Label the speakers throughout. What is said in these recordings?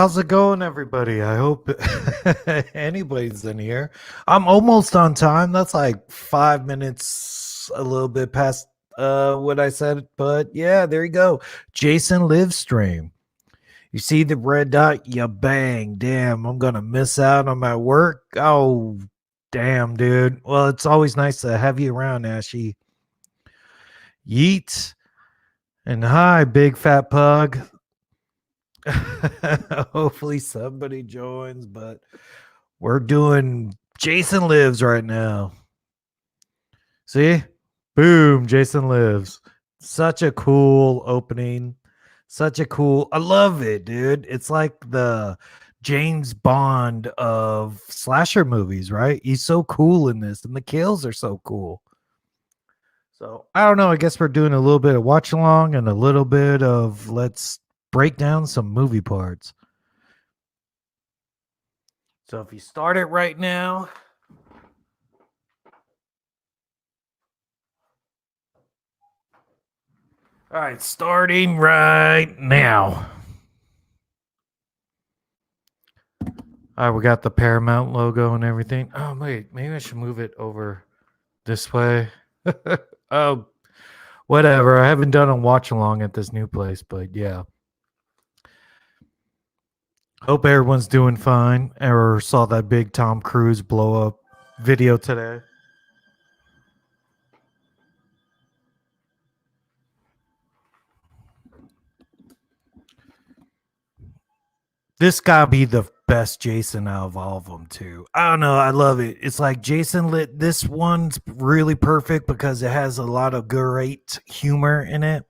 Speaker 1: how's it going, everybody? I hope anybody's in here. I'm almost on time. That's like 5 minutes, a little bit past what I said, but yeah, there you go. Jason live stream. You see the red dot? You bang. Damn, I'm gonna miss out on my work. Oh, damn, dude. Well, it's always nice to have you around, Ashy. Yeet. And hi, big fat pug. Hopefully somebody joins, but we're doing Jason Lives right now. See? Boom, Jason Lives. Such a cool opening. I love it, dude. It's like the James Bond of slasher movies, right? He's so cool in this, and the kills are so cool. So I don't know. I guess we're doing a little bit of watch along and a little bit of let's break down some movie parts. So if you start it right now, all right, starting right now. All right, we got the Paramount logo and everything. Oh, wait, maybe I should move it over this way. Oh, whatever. I haven't done a watch along at this new place, but yeah. Hope everyone's doing fine or saw that big Tom Cruise blow up video today. This gotta be the best Jason out of all of them too. I don't know. I love it. It's like Jason lit. This one's really perfect because it has a lot of great humor in it.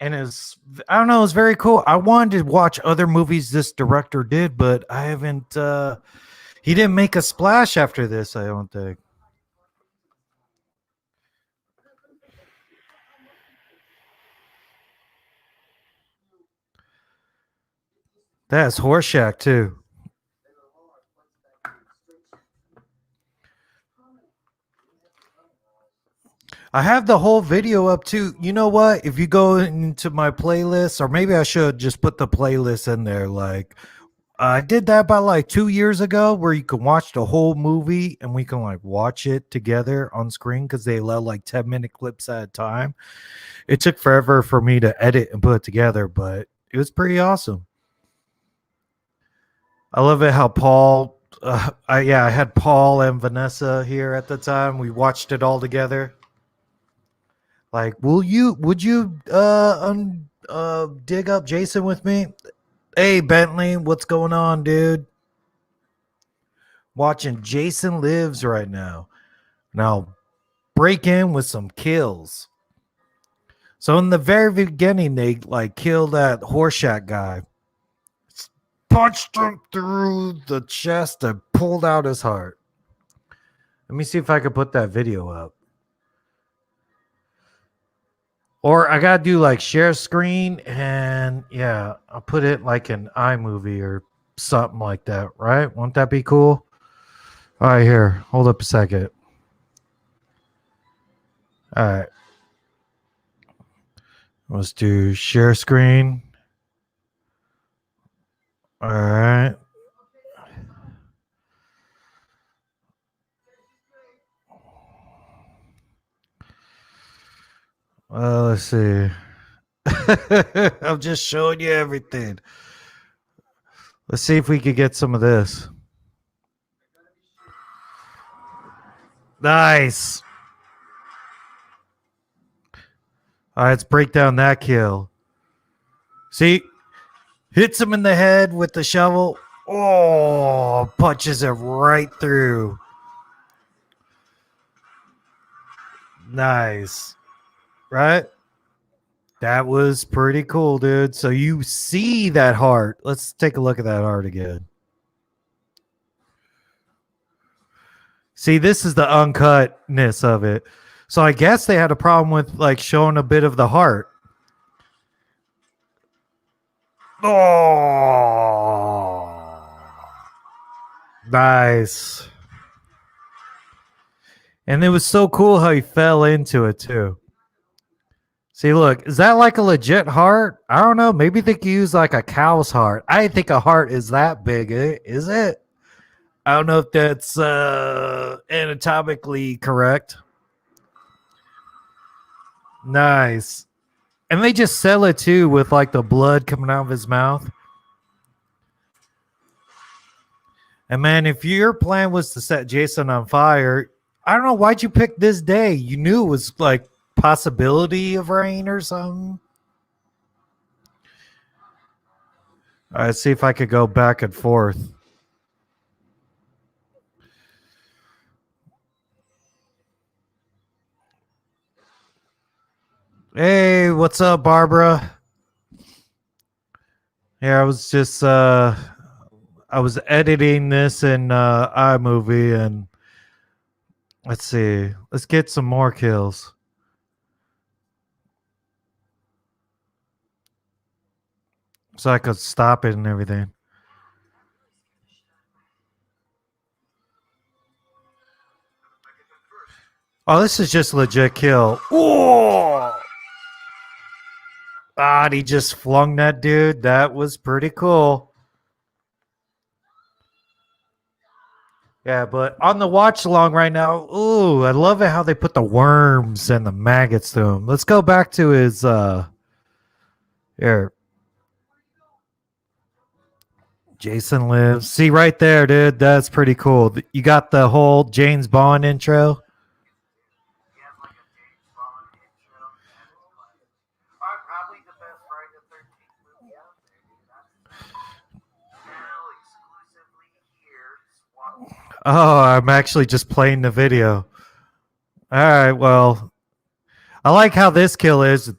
Speaker 1: And it's, I don't know, it's very cool. I wanted to watch other movies this director did, but I haven't he didn't make a splash after this, I don't think. That's Horseshack too. I have the whole video up too. You know what? If you go into my playlist, or maybe I should just put the playlist in there. Like I did that about like 2 years ago, where you can watch the whole movie and we can like watch it together on screen because they allow like 10-minute clips at a time. It took forever for me to edit and put it together, but it was pretty awesome. I love it how Paul. I had Paul and Vanessa here at the time. We watched it all together. Like, would you dig up Jason with me? Hey Bentley, what's going on, dude? Watching Jason Lives right now. Now break in with some kills. So in the very beginning, they like killed that Horseshack guy, punched him through the chest and pulled out his heart. Let me see if I can put that video up. Or I gotta do like share screen and yeah, I'll put it like an iMovie or something like that, right? Won't that be cool? All right, here, hold up a second. All right, let's do share screen. All right. Well, let's see. I'm just showing you everything. Let's see if we could get some of this. Nice. All right, let's break down that kill. See, hits him in the head with the shovel. Oh, punches it right through. Nice. Right? That was pretty cool, dude. So you see that heart. Let's take a look at that heart again. See, this is the uncutness of it. So I guess they had a problem with like showing a bit of the heart. Oh, nice. And it was so cool how he fell into it too. See, look, is that like a legit heart? I don't know. Maybe they could use like a cow's heart. I didn't think a heart is that big. Is it? I don't know if that's anatomically correct. Nice. And they just sell it too with like the blood coming out of his mouth. And man, if your plan was to set Jason on fire, I don't know, why'd you pick this day? You knew it was like possibility of rain or something. All right, see if I could go back and forth. Hey, what's up, Barbara? Yeah, I was just I was editing this in iMovie, and let's see. Let's get some more kills. So I could stop it and everything. Oh, this is just legit kill. Oh! Ah, he just flung that dude. That was pretty cool. Yeah, but on the watch along right now, ooh, I love it how they put the worms and the maggots to him. Let's go back to his here. Jason Lives. See right there, dude. That's pretty cool. You got the whole James Bond intro. Oh, I'm actually just playing the video. All right, well, I like how this kill is.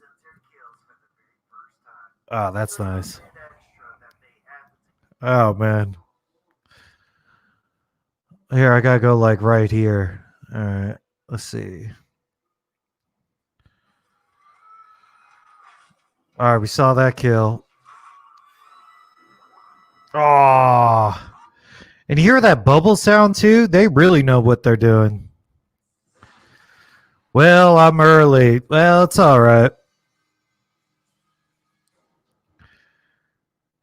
Speaker 1: Oh, that's nice. Oh, man. Here, I gotta go like right here. All right, let's see. All right, we saw that kill. Oh, and you hear that bubble sound too? They really know what they're doing. Well, I'm early. Well, it's all right.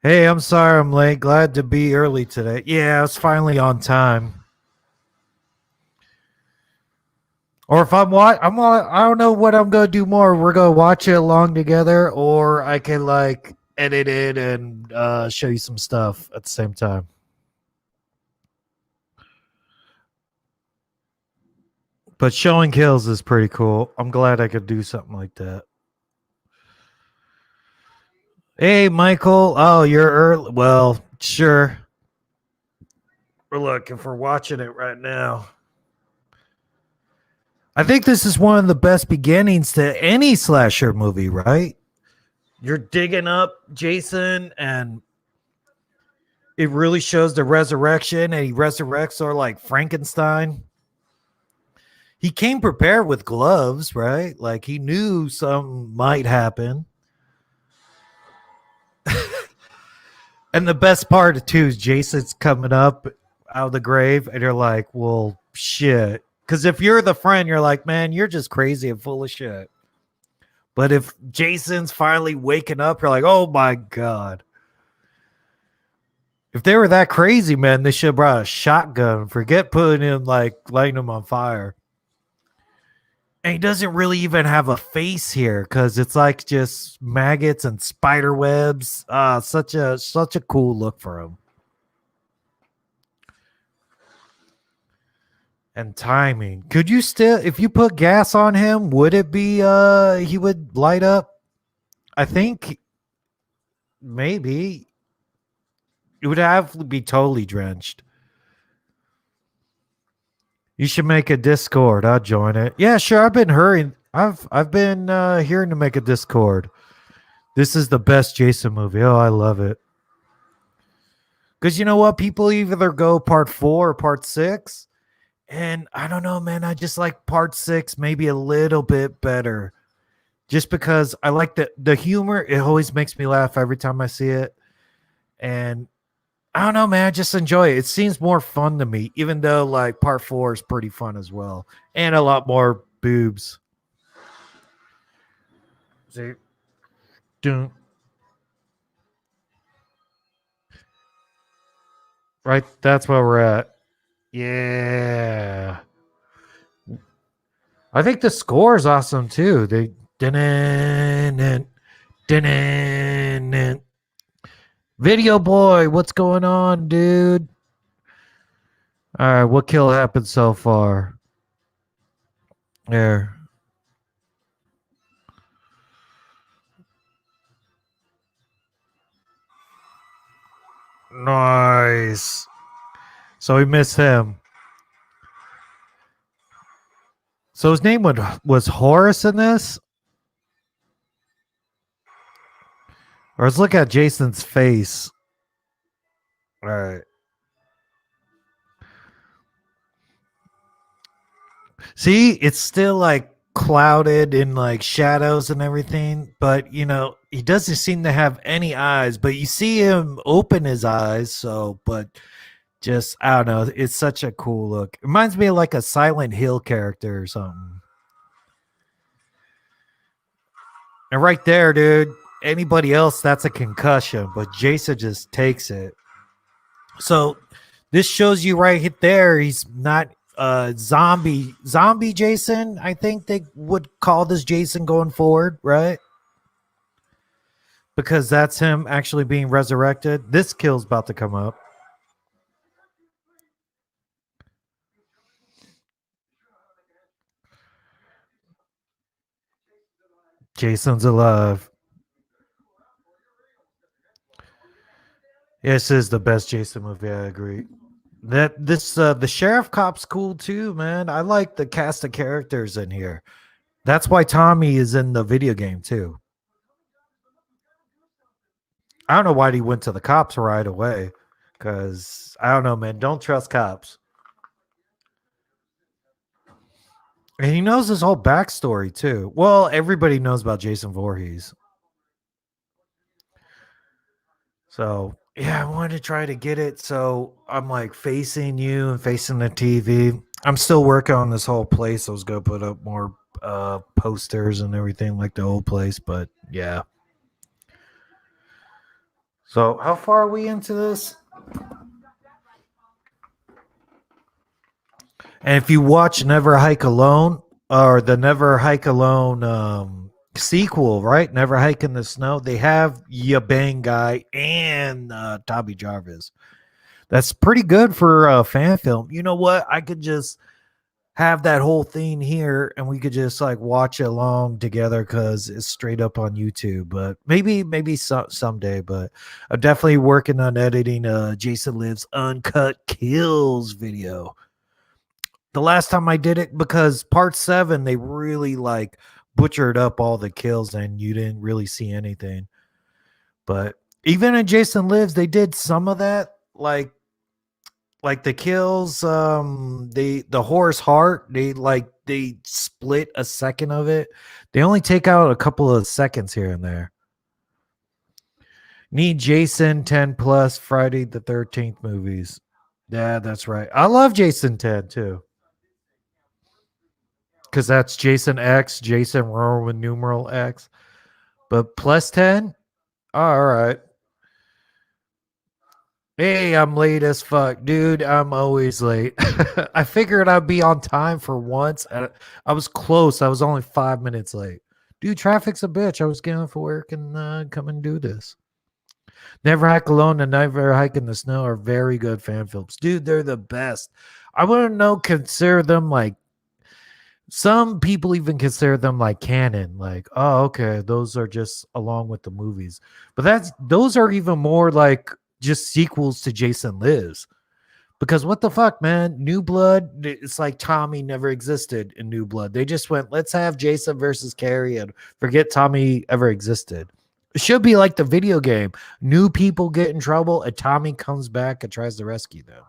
Speaker 1: Hey, I'm sorry I'm late. Glad to be early today. Yeah, I was finally on time. Or if I don't know what I'm gonna do more. We're gonna watch it along together, or I can like edit it and show you some stuff at the same time. But showing kills is pretty cool. I'm glad I could do something like that. Hey, Michael. Oh, you're early. Well, sure. We're looking for watching it right now. I think this is one of the best beginnings to any slasher movie, right? You're digging up Jason, and it really shows the resurrection, and he resurrects or like Frankenstein. He came prepared with gloves, right? Like he knew something might happen. And the best part too is Jason's coming up out of the grave, and you're like, well, shit. Because if you're the friend, you're like, man, you're just crazy and full of shit. But if Jason's finally waking up, you're like, oh my God. If they were that crazy, man, they should have brought a shotgun. Forget putting him, like, lighting him on fire. And he doesn't really even have a face here because it's like just maggots and spider webs. Such a cool look for him. And timing. Could you still, if you put gas on him, would it be he would light up? I think maybe it would have to be totally drenched. You should make a Discord. I'll join it. Yeah, sure. I've been hurrying. I've been hearing to make a Discord. This is the best Jason movie. Oh, I love it. Because you know what? People either go part 4 or part 6. And I don't know, man. I just like part 6 maybe a little bit better. Just because I like the humor. It always makes me laugh every time I see it. And I don't know, man. I just enjoy it. It seems more fun to me, even though like part 4 is pretty fun as well. And a lot more boobs. See, dun, right. That's where we're at. Yeah. I think the score is awesome too. They dun, dun, Video boy, what's going on, dude? All right, what kill happened so far? There. Nice. So we miss him. So his name was Horace in this? Or let's look at Jason's face. All right. See, it's still like clouded in like shadows and everything, but he doesn't seem to have any eyes, but you see him open his eyes, so but just I don't know, it's such a cool look. It reminds me of like a Silent Hill character or something. And right there, dude, anybody else that's a concussion, but Jason just takes it. So this shows you right there he's not zombie Jason. I think they would call this Jason going forward, right? Because that's him actually being resurrected. This kill's about to come up. Jason's alive. This is the best Jason movie. I agree. That this the sheriff cop's cool too, man. I like the cast of characters in here. That's why Tommy is in the video game too. I don't know why he went to the cops right away. Cause I don't know, man. Don't trust cops. And he knows his whole backstory too. Well, everybody knows about Jason Voorhees. So yeah, I wanted to try to get it. So I'm like facing you and facing the TV. I'm still working on this whole place. I was gonna put up more posters and everything like the old place, but yeah. So how far are we into this? And if you watch Never Hike Alone or the Never Hike Alone sequel, right? Never Hike in the Snow, they have Ya Bang Guy and Tommy Jarvis. That's pretty good for a fan film. You know what? I could just have that whole thing here and we could just like watch it along together because it's straight up on YouTube. But maybe someday. But I'm definitely working on editing Jason Lives Uncut Kills video. The last time I did it, because part 7 they really like butchered up all the kills and you didn't really see anything. But even in Jason Lives, they did some of that, like the kills, the horse heart, they split a second of it. They only take out a couple of seconds here and there. Need Jason 10 plus Friday the 13th movies. Yeah, that's right. I love Jason 10 too. Because that's Jason X, Jason Roman numeral X. But plus 10? All right. Hey, I'm late as fuck. Dude, I'm always late. I figured I'd be on time for once. I was close. I was only 5 minutes late. Dude, traffic's a bitch. I was getting off for work and come and do this. Never Hike Alone and Never Hike in the Snow are very good fan films. Dude, they're the best. I wouldn't know, consider them like, some people even consider them like canon, like, oh, okay, those are just along with the movies. But those are even more like just sequels to Jason Lives. Because what the fuck, man? New Blood, it's like Tommy never existed in New Blood. They just went, let's have Jason versus Carrie and forget Tommy ever existed. It should be like the video game. New people get in trouble and Tommy comes back and tries to rescue them.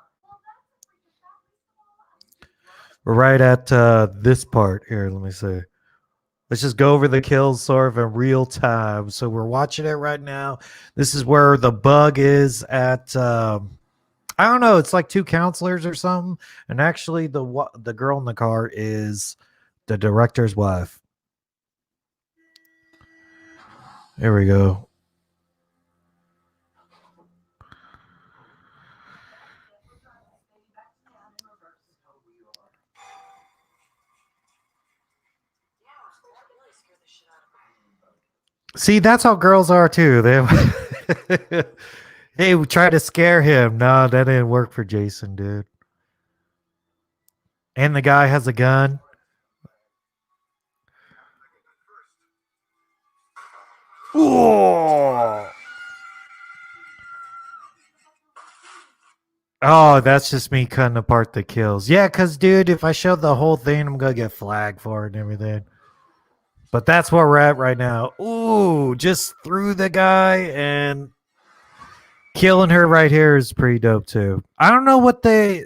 Speaker 1: We're right at this part here. Let me see. Let's just go over the kills sort of in real time. So we're watching it right now. This is where the bug is at. I don't know. It's like 2 counselors or something. And actually, the girl in the car is the director's wife. There we go. See, that's how girls are too. They hey, we try to scare him. No, that didn't work for Jason, dude. And the guy has a gun. Ooh. Oh, that's just me cutting apart the kills. Yeah, because, dude, if I show the whole thing, I'm going to get flagged for it and everything. But that's where we're at right now. Ooh, just threw the guy, and killing her right here is pretty dope, too. I don't know what they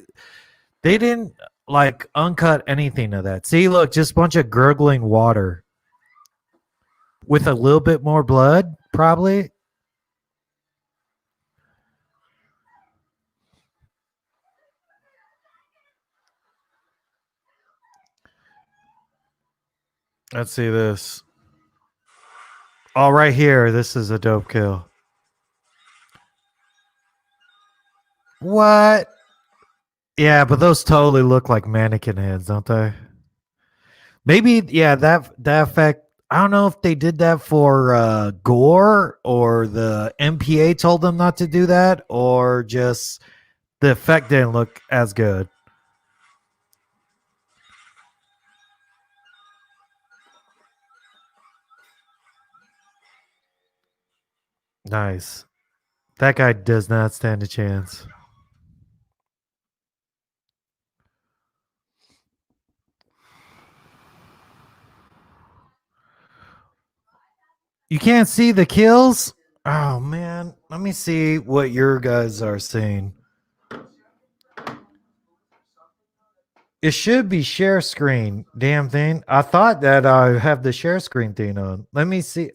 Speaker 1: didn't, like, uncut anything of that. See, look, just a bunch of gurgling water with a little bit more blood, probably. Let's see this. Oh, right here. This is a dope kill. What? Yeah, but those totally look like mannequin heads, don't they? Maybe, yeah, that effect. I don't know if they did that for gore or the MPA told them not to do that or just the effect didn't look as good. Nice. That guy does not stand a chance. You can't see the kills? Oh man, let me see what your guys are seeing. It should be share screen, damn thing. I thought that I have the share screen thing on. Let me see.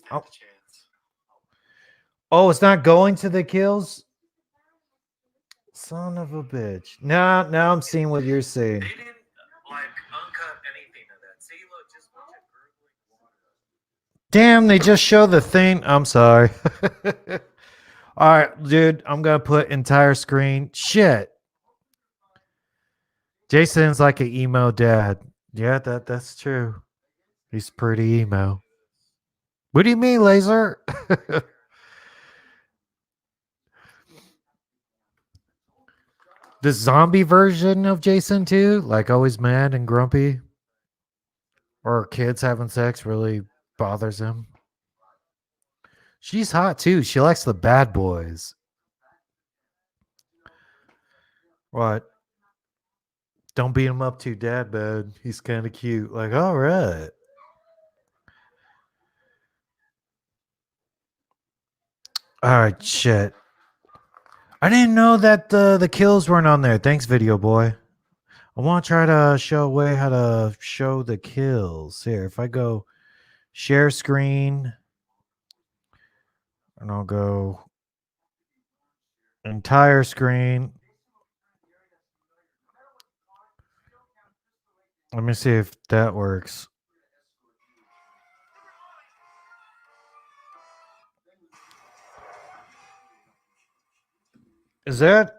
Speaker 1: Oh, it's not going to the kills? Son of a bitch. Now I'm seeing what you're saying. They didn't like uncut anything of that. See, look, just watch it gurgling water. Damn, they just show the thing. I'm sorry. All right, dude, I'm gonna put entire screen. Shit. Jason's like an emo dad. Yeah, that's true. He's pretty emo. What do you mean, Laser? The zombie version of Jason too, like always mad and grumpy, or kids having sex really bothers him. She's hot too. She likes the bad boys. What? Don't beat him up too dad bad. He's kind of cute. Like, all right. All right, shit. I didn't know that the kills weren't on there. Thanks, video boy. I want to try to show a way how to show the kills. Here, if I go share screen, and I'll go entire screen. Let me see if that works. Is that?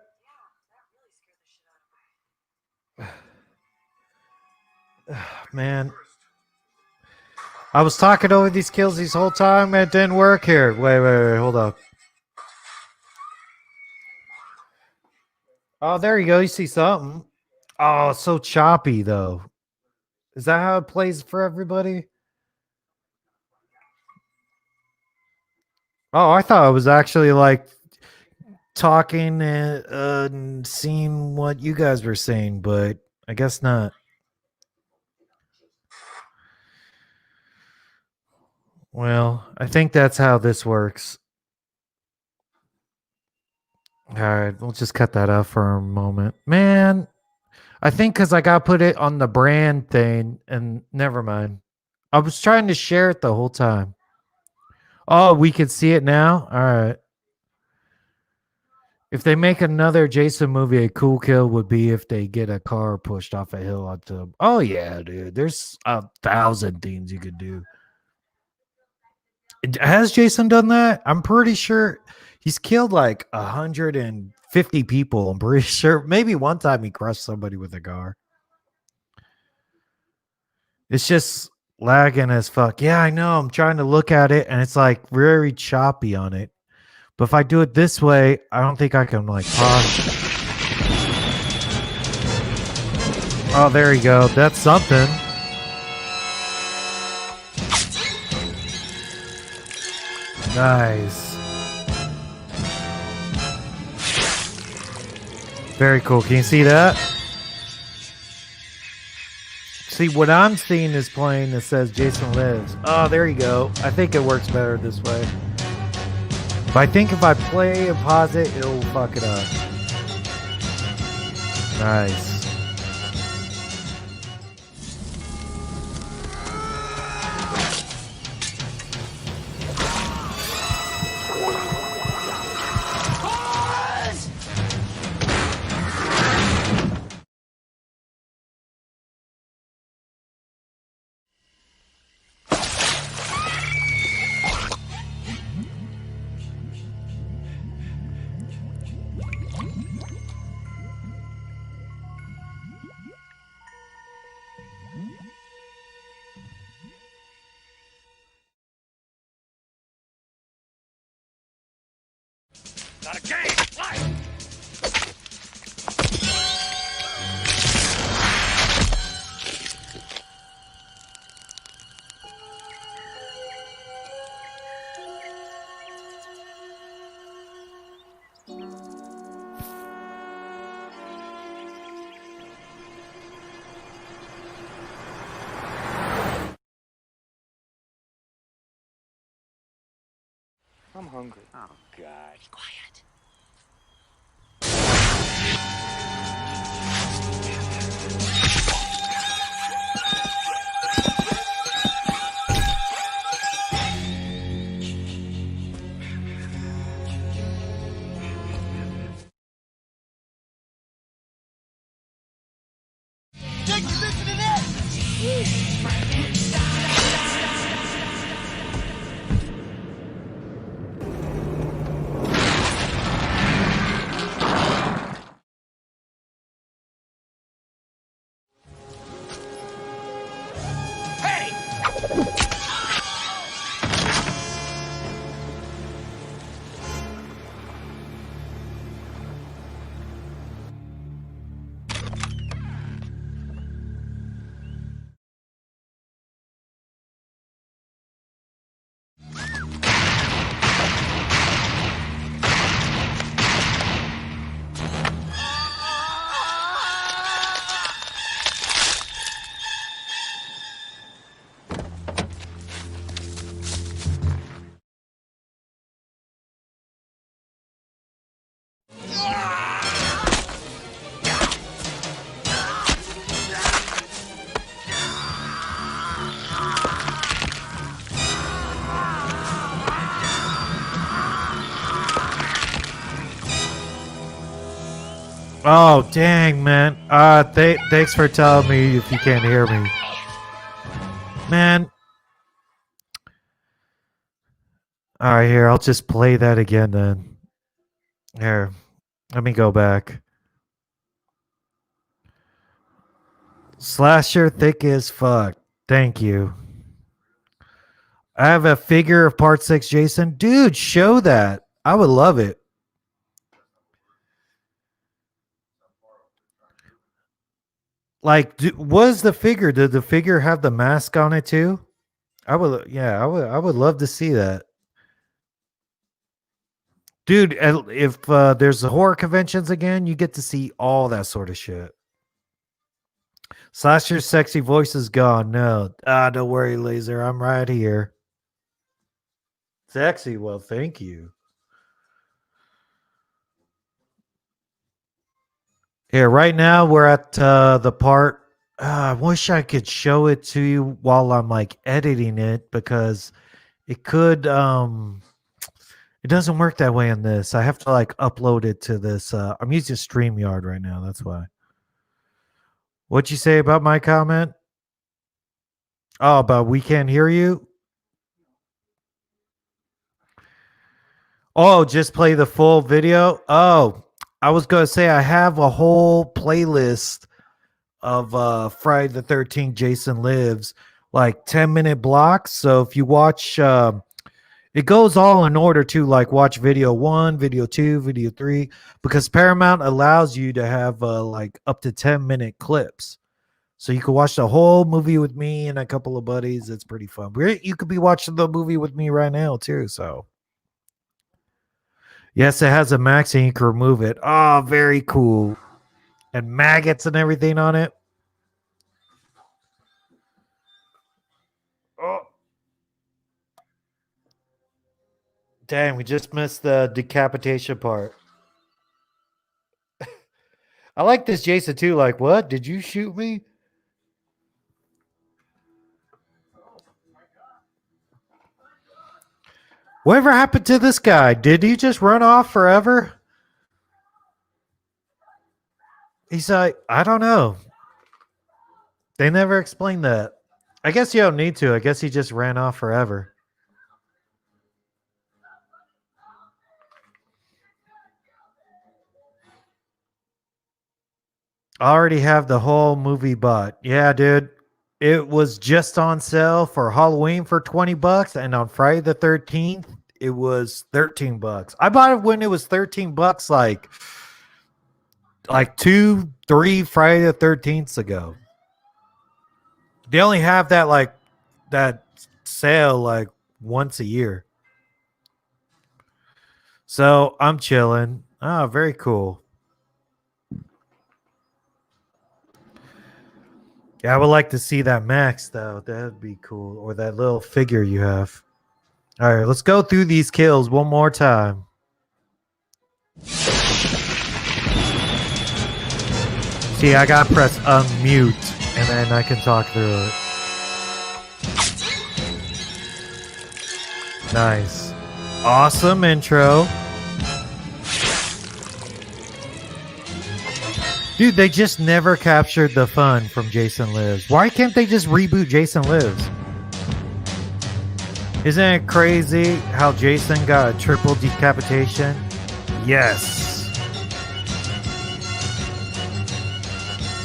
Speaker 1: Man, I was talking over these kills this whole time. It didn't work here. Wait. Hold up. Oh, there you go. You see something. Oh, it's so choppy, though. Is that how it plays for everybody? Oh, I thought it was actually like talking and seeing what you guys were saying, but I guess not. Well, I think that's how this works. All right, we'll just cut that out for a moment. Man, I think because I got to put it on the brand thing, and never mind. I was trying to share it the whole time. Oh, we can see it now? All right. If they make another Jason movie, a cool kill would be if they get a car pushed off a hill onto them. Oh, yeah, dude. There's 1,000 things you could do. Has Jason done that? I'm pretty sure he's killed like 150 people. I'm pretty sure. Maybe one time he crushed somebody with a car. It's just lagging as fuck. Yeah, I know. I'm trying to look at it and it's like very choppy on it. But if I do it this way, I don't think I can like pause. Oh, there you go. That's something. Nice. Very cool. Can you see that? See, what I'm seeing is playing that says Jason Lives. Oh, there you go. I think it works better this way. But I think if I play and pause it, it'll fuck it up. Nice.
Speaker 2: Not a game! Life! I'm hungry. Oh, God. Be quiet. Jake, you listen to this!
Speaker 1: Oh, dang, man. Thanks for telling me if you can't hear me. Man. All right, here. I'll just play that again then. Here. Let me go back. Slasher thick as fuck. Thank you. I have a figure of part 6 Jason. Dude, show that. I would love it. Like, was the figure? Did the figure have the mask on it too? I would, yeah, I would love to see that, dude. If there's the horror conventions again, you get to see all that sort of shit. Slasher's sexy voice is gone. No, don't worry, Laser. I'm right here. Sexy. Well, thank you. Here, right now we're at the part. I wish I could show it to you while I'm like editing it because it could. It doesn't work that way in this. I have to like upload it to this. I'm using StreamYard right now. That's why. What'd you say about my comment? Oh, about we can't hear you. Oh, just play the full video? Oh, I was going to say I have a whole playlist of Friday the 13th Jason Lives, like 10-minute blocks. So if you watch, it goes all in order to like watch video 1, video 2, video 3, because Paramount allows you to have like up to 10-minute clips. So you can watch the whole movie with me and a couple of buddies. It's pretty fun. You could be watching the movie with me right now too. So yes, it has a max and you can remove it. Oh, very cool. And maggots and everything on it. Oh, dang, we just missed the decapitation part. I like this Jason too. Like, what? Did you shoot me? Whatever happened to this guy? Did he just run off forever? He's like, I don't know. They never explained that. I guess you don't need to. I guess he just ran off forever. I already have the whole movie bought. Yeah, dude. It was just on sale for Halloween for $20, and on Friday the 13th, it was $13. I bought it when it was $13, like 2-3 Friday the 13th ago. They only have that sale like once a year. So I'm chilling. Oh, very cool. Yeah, I would like to see that max though. That'd be cool. Or that little figure you have. All right, let's go through these kills one more time. See, I gotta press unmute and then I can talk through it. Nice. Awesome intro. Dude, they just never captured the fun from Jason Lives. Why can't they just reboot Jason Lives? Isn't it crazy how Jason got a triple decapitation? Yes.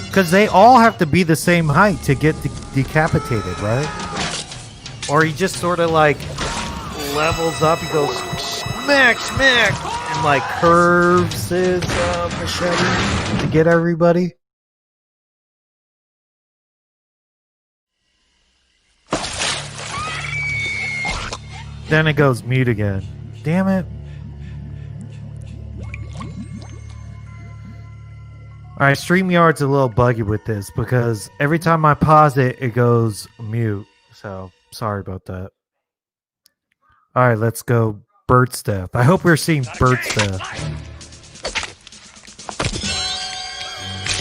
Speaker 1: Because they all have to be the same height to get decapitated, right? Or he just sort of like levels up. He goes smack, smack, and like curves his machete to get everybody. Then it goes mute again. Damn it. Alright, StreamYard's a little buggy with this because every time I pause it, it goes mute. So, sorry about that. Alright, let's go Bird's Death. I hope we're seeing Bird's Death.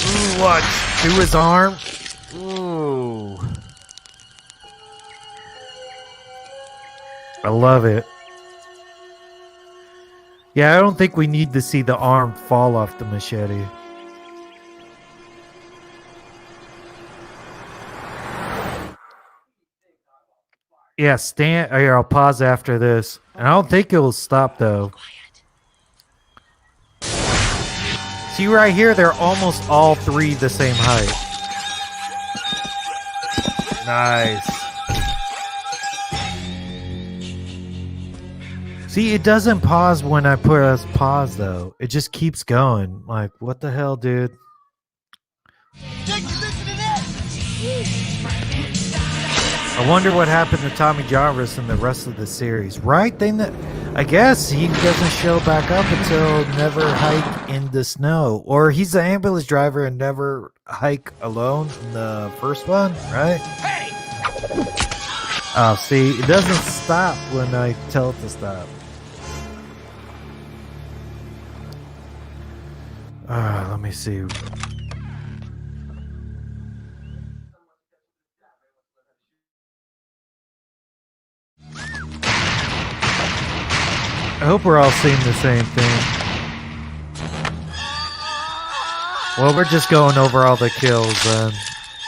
Speaker 1: Ooh, what? Through his arm? Ooh. I love it. Yeah, I don't think we need to see the arm fall off the machete. Yeah, stand. Here, I'll pause after this. And I don't think it will stop though. See right here, they're almost all three the same height. Nice. See, it doesn't pause when I press pause though. It just keeps going. Like, what the hell, dude? I wonder what happened to Tommy Jarvis in the rest of the series, right? I guess he doesn't show back up until Never Hike in the Snow. Or he's the ambulance driver and Never Hike Alone in the first one, right? Hey! Oh, see, it doesn't stop when I tell it to stop. Let me see. I hope we're all seeing the same thing. Well, we're just going over all the kills then.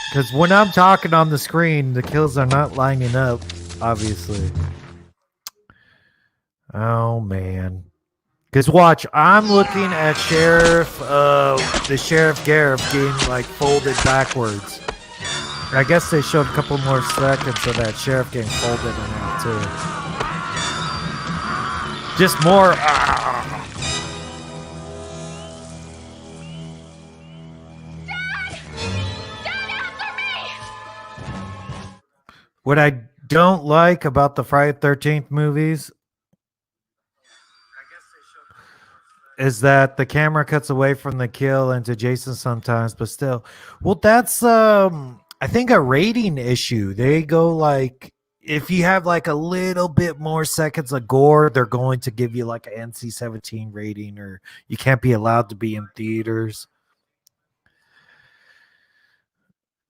Speaker 1: Because when I'm talking on the screen, the kills are not lining up, obviously. Oh, man. Because watch, I'm looking at the Sheriff Gareth getting like folded backwards. I guess they showed a couple more seconds of that sheriff getting folded in half too. Just more. What I don't like about the Friday the 13th movies is that the camera cuts away from the kill into Jason sometimes, but still. Well, that's I think a rating issue. They go like if you have like a little bit more seconds of gore, they're going to give you like an NC-17 rating, or you can't be allowed to be in theaters.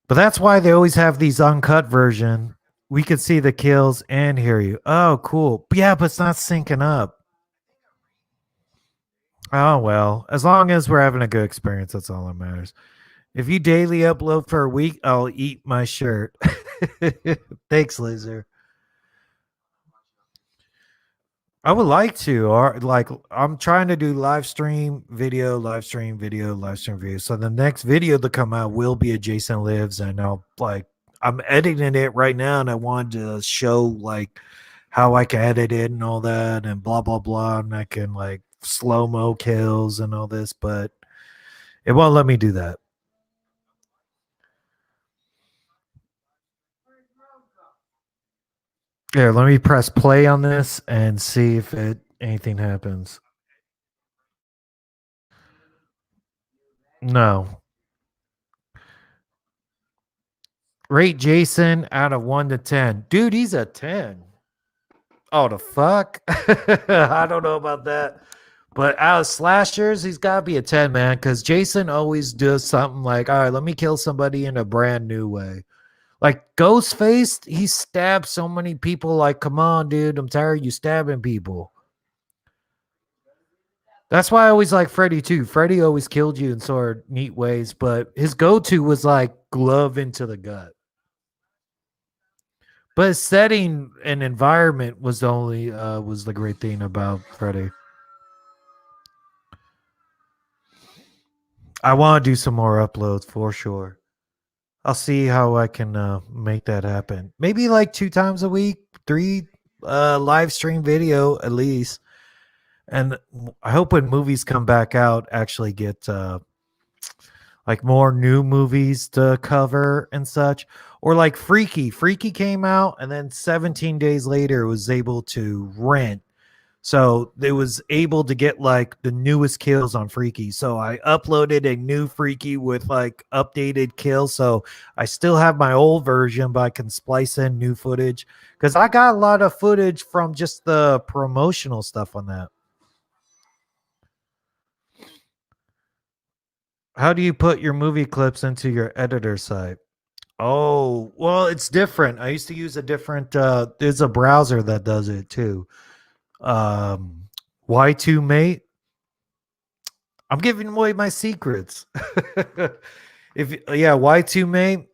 Speaker 1: But that's why they always have these uncut version. We could see the kills and hear you. Oh, cool. But yeah, but it's not syncing up. Oh well, as long as we're having a good experience, that's all that matters. If you daily upload for a week, I'll eat my shirt. Thanks, loser. I would like to, or like I'm trying to do live stream video, live stream video, live stream video. So the next video to come out will be a Jason Lives, and I'm editing it right now, and I wanted to show like how I can edit it and all that, and blah blah blah, and I can like slow mo kills and all this, but it won't let me do that. Here, let me press play on this and see if anything happens. No. Rate Jason out of 1 to 10. Dude, he's a 10. Oh, the fuck? I don't know about that. But out of slashers, he's got to be a 10, man, because Jason always does something like, all right, let me kill somebody in a brand new way. Like Ghostface, he stabbed so many people. Like, come on, dude, I'm tired of you stabbing people. That's why I always like Freddy too. Freddy always killed you in sort of neat ways, but his go-to was like glove into the gut. But setting and environment was the only was the great thing about Freddy. I want to do some more uploads for sure. I'll see how I can make that happen. Maybe like 2 times a week, 3 live stream video at least. And I hope when movies come back out, actually get like more new movies to cover and such. Or like Freaky. Freaky came out, and then 17 days later was able to rent. So they was able to get like the newest kills on Freaky. So I uploaded a new Freaky with like updated kills. So I still have my old version, but I can splice in new footage because I got a lot of footage from just the promotional stuff on that. How do you put your movie clips into your editor site? Oh, well, it's different. I used to use a different there's a browser that does it too. Y2 Mate. I'm giving away my secrets. If yeah, Y2 Mate,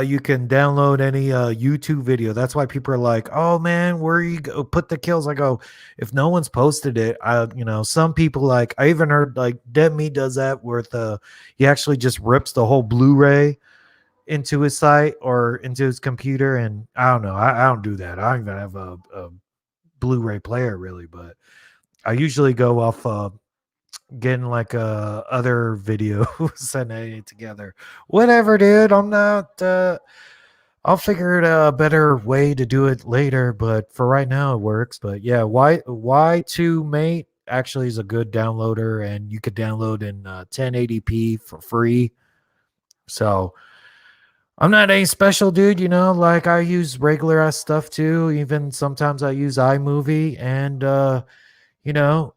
Speaker 1: you can download any YouTube video. That's why people are like, "Oh man, where you go put the kills?" I go, if no one's posted it, some people like I even heard like Dead Meat does that with he actually just rips the whole Blu-ray into his site or into his computer, and I don't know. I don't do that. I don't even have a Blu-ray player really, but I usually go off getting like other videos and editing it together. Whatever, dude. I'm not. I'll figure it a better way to do it later, but for right now it works. But yeah, Y2 Mate actually is a good downloader, and you could download in 1080p for free. So I'm not any special dude, like I use regular ass stuff too. Even sometimes I use iMovie, and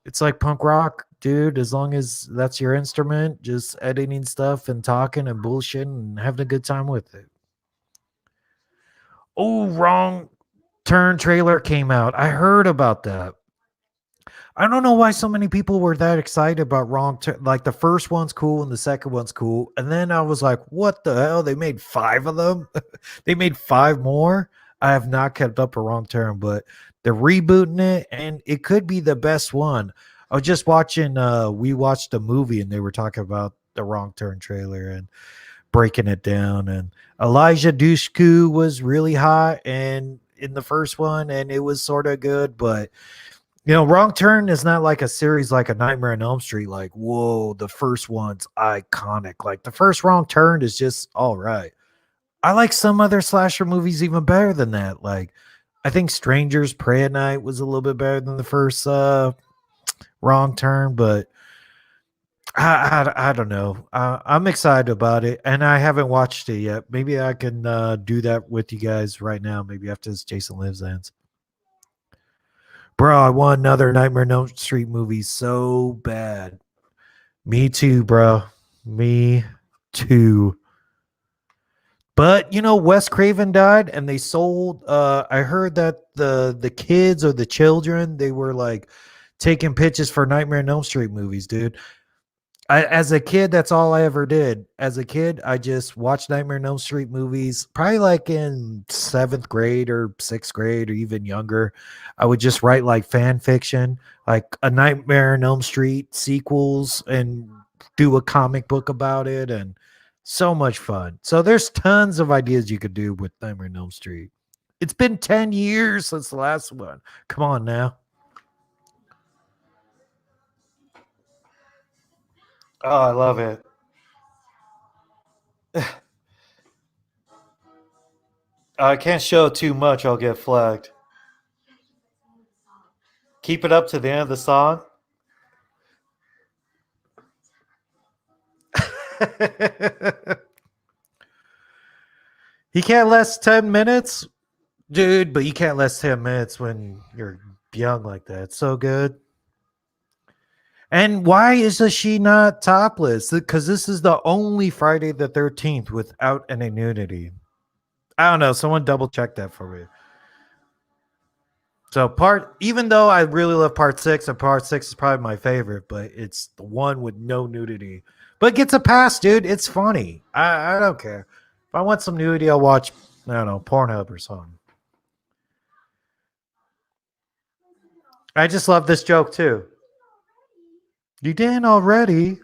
Speaker 1: it's like punk rock, dude. As long as that's your instrument, just editing stuff and talking and bullshit and having a good time with it. Oh, Wrong Turn trailer came out. I heard about that. I don't know why so many people were that excited about Wrong Turn. Like the first one's cool and the second one's cool. And then I was like, what the hell? They made 5 of them? They made 5 more? I have not kept up a Wrong Turn, but they're rebooting it and it could be the best one. I was just watching. We watched a movie, and they were talking about the Wrong Turn trailer and breaking it down. And Elijah Dushku was really hot, and in the first one, and it was sort of good, but Wrong Turn is not like a series like a Nightmare on Elm Street. Like, whoa, the first one's iconic. Like the first Wrong Turn is just all right. I like some other slasher movies even better than that. Like, I think Strangers Pray at Night was a little bit better than the first Wrong Turn, but I don't know. I'm excited about it, and I haven't watched it yet. Maybe I can do that with you guys right now. Maybe after this Jason Lives ends. Bro, I want another Nightmare on Elm Street movie so bad. Me too, bro. Me too. But Wes Craven died, and they sold. I heard that the kids or the children, they were like taking pitches for Nightmare on Elm Street movies, dude. As a kid, that's all I ever did. As a kid, I just watched Nightmare on Elm Street movies, probably like in 7th grade or 6th grade or even younger. I would just write like fan fiction, like a Nightmare on Elm Street sequels, and do a comic book about it, and so much fun. So there's tons of ideas you could do with Nightmare on Elm Street. It's been 10 years since the last one. Come on now. Oh, I love it. I can't show too much. I'll get flagged. Keep it up to the end of the song. He can't last 10 minutes, dude, but you can't last 10 minutes when you're young like that. It's so good. And why is she not topless? Because this is the only Friday the 13th without any nudity. I don't know. Someone double check that for me. So even though I really love part 6, and part 6 is probably my favorite, but it's the one with no nudity. But it gets a pass, dude. It's funny. I don't care. If I want some nudity, I'll watch, I don't know, Pornhub or something. I just love this joke too. You didn't already?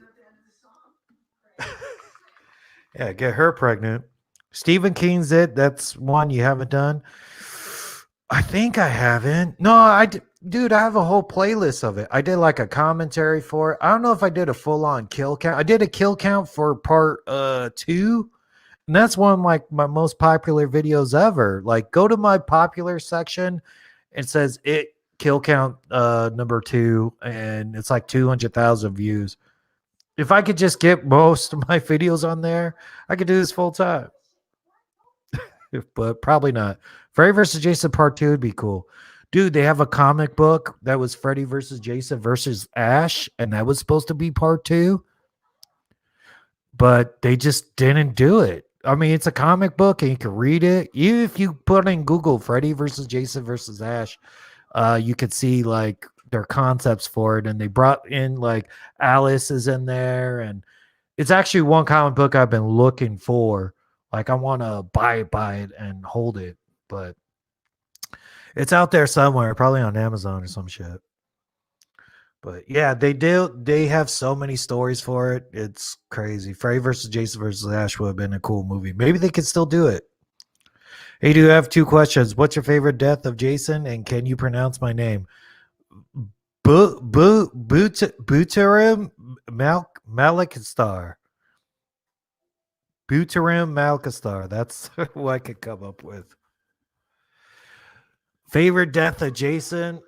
Speaker 1: Yeah, get her pregnant. Stephen King's It. That's one you haven't done. I think I haven't. No, dude, I have a whole playlist of it. I did like a commentary for it. I don't know if I did a full-on kill count. I did a kill count for part 2, and that's one of like my most popular videos ever. Like, go to my popular section. It says it kill count number 2, and it's like 200,000 views. If I could just get most of my videos on there, I could do this full time. But probably not. Freddy versus Jason Part 2 would be cool. Dude, they have a comic book that was Freddy versus Jason versus Ash, and that was supposed to be Part 2. But they just didn't do it. I mean, it's a comic book, and you can read it. Even if you put in Google Freddy versus Jason versus Ash, you could see like their concepts for it. And they brought in like Alice is in there, and it's actually one comic book I've been looking for. Like, I want to buy it and hold it, but it's out there somewhere, probably on Amazon or some shit. But yeah, they have so many stories for it. It's crazy. Freddy versus Jason versus Ash would have been a cool movie. Maybe they could still do it. Hey, do you have 2 questions? What's your favorite death of Jason, and can you pronounce my name? Buterim Malakastar. Buterim Malakastar. That's what I could come up with. Favorite death of Jason?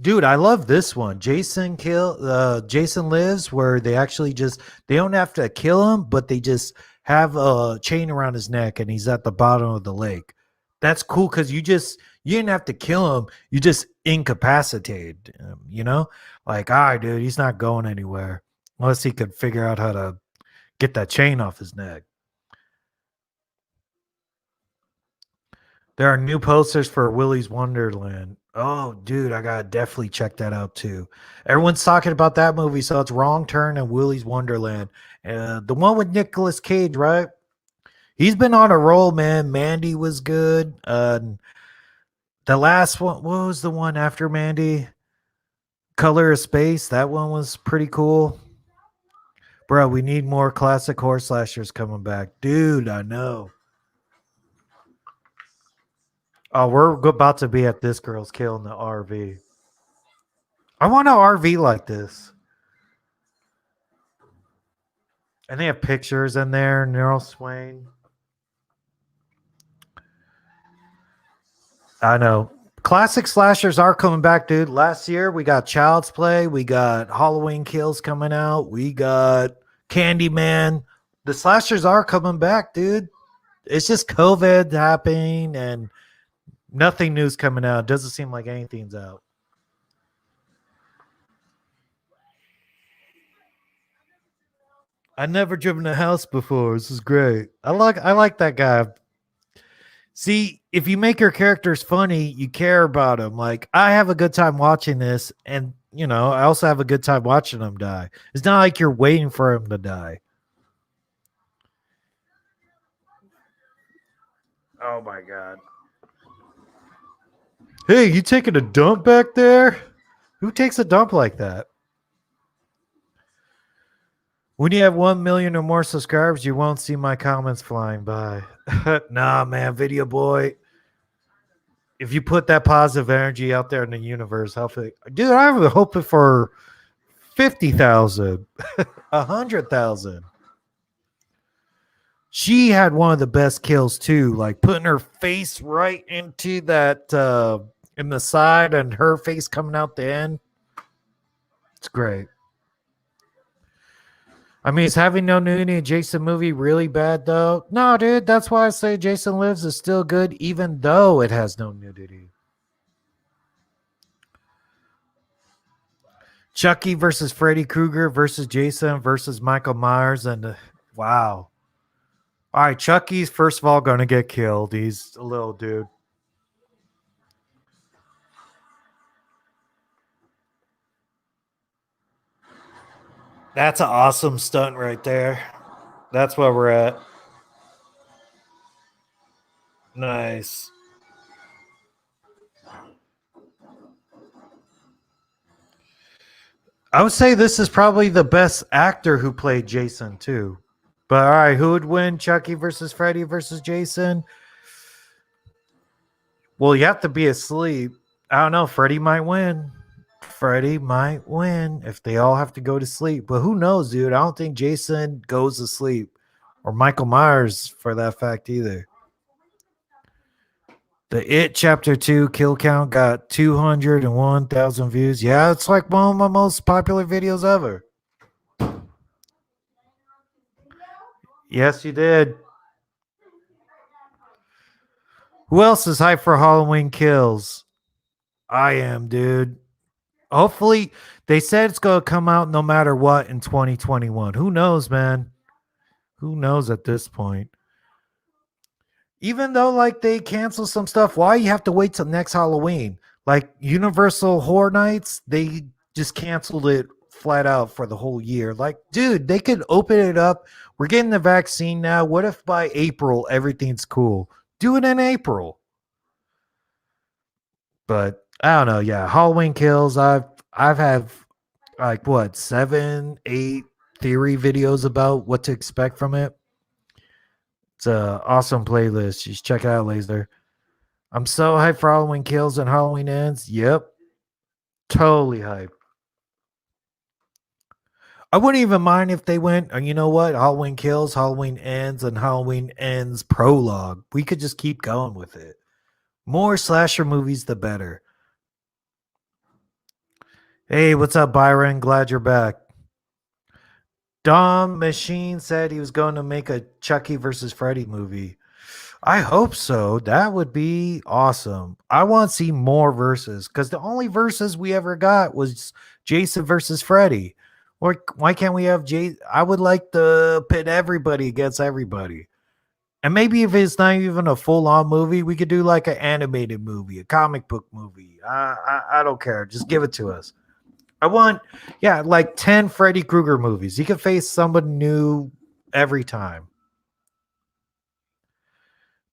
Speaker 1: Dude, I love this one. Jason Lives, where they actually they don't have to kill him, but they just have a chain around his neck and he's at the bottom of the lake. That's cool because you didn't have to kill him. You just incapacitated him, Like, all right, dude, he's not going anywhere unless he could figure out how to get that chain off his neck. There are new posters for Willy's Wonderland. Oh, dude, I gotta definitely check that out too. Everyone's talking about that movie, so it's Wrong Turn and Willy's Wonderland. The one with Nicolas Cage, right? He's been on a roll, man. Mandy was good. The last one, what was the one after Mandy? Color of Space, that one was pretty cool. Bro, we need more classic horror slashers coming back. Dude, I know. Oh, we're about to be at this girl's kill in the RV. I want an RV like this. And they have pictures in there, Neural Swain. I know. Classic slashers are coming back, dude. Last year we got Child's Play, we got Halloween Kills coming out, we got Candyman. The slashers are coming back, dude. It's just COVID happening and nothing new's coming out. Doesn't seem like anything's out. I never driven a house before. This is great. I like that guy. See, if you make your characters funny, you care about them. Like, I have a good time watching this, and I also have a good time watching them die. It's not like you're waiting for him to die. Oh my god. Hey, you taking a dump back there? Who takes a dump like that? When you have 1 million or more subscribers, you won't see my comments flying by. Nah, man, video boy. If you put that positive energy out there in the universe, dude, I'm hoping for 50,000, 100,000. She had one of the best kills too, like putting her face right into that in the side and her face coming out the end. It's great. I mean, is having no nudity in Jason movie really bad though? No, dude, that's why I say Jason Lives is still good, even though it has no nudity. Chucky versus Freddy Krueger versus Jason versus Michael Myers, and wow. All right, Chucky's first of all going to get killed. He's a little dude. That's an awesome stunt right there. That's where we're at. Nice. I would say this is probably the best actor who played Jason too. But all right, who would win? Chucky versus Freddy versus Jason? Well, you have to be asleep. I don't know. Freddy might win. Freddy might win if they all have to go to sleep. But who knows, dude? I don't think Jason goes to sleep. Or Michael Myers for that fact either. The It Chapter 2 kill count got 201,000 views. Yeah, it's like one of my most popular videos ever. Yes, you did. Who else is hyped for Halloween Kills? I am, dude. Hopefully, they said it's going to come out no matter what in 2021. Who knows, man? Who knows at this point? Even though, like, they cancel some stuff, why you have to wait till next Halloween? Like, Universal Horror Nights, they just canceled it flat out for the whole year. Like, dude, they could open it up. We're getting the vaccine now. What if by April everything's cool? Do it in April. But I don't know. Yeah, Halloween Kills. I've had like what 7, 8 theory videos about what to expect from it. It's a awesome playlist. You should check it out, Laser. I'm so hyped for Halloween Kills and Halloween Ends. Yep, totally hyped. I wouldn't even mind if they went, you know what? Halloween Kills, Halloween Ends, and Halloween Ends Prologue. We could just keep going with it. More slasher movies, the better. Hey, what's up, Byron? Glad you're back. Dom Machine said he was going to make a Chucky versus Freddy movie. I hope so. That would be awesome. I want to see more verses because the only verses we ever got was Jason versus Freddy. Or why can't we have I would like to pit everybody against everybody. And maybe if it's not even a full-on movie, we could do like an animated movie, a comic book movie. I don't care. Just give it to us. I want, like 10 Freddy Krueger movies. You can face someone new every time.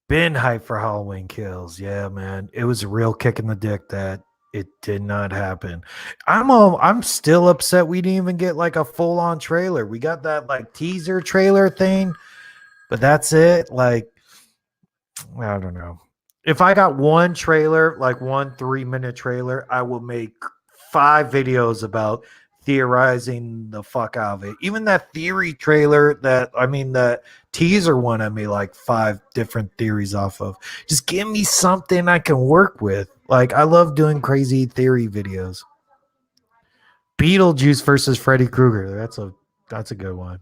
Speaker 1: Been hyped for Halloween Kills. Yeah, man. It was a real kick in the dick, that. It did not happen. I'm still upset we didn't even get like a full on trailer. We got that like teaser trailer thing, but that's it. Like, I don't know. If I got one trailer, like one 3-minute trailer, I will make 5 videos about theorizing the fuck out of it. Even that theory trailer that teaser one, I made like 5 different theories off of. Just give me something I can work with. Like, I love doing crazy theory videos. Beetlejuice versus Freddy Krueger. That's a good one.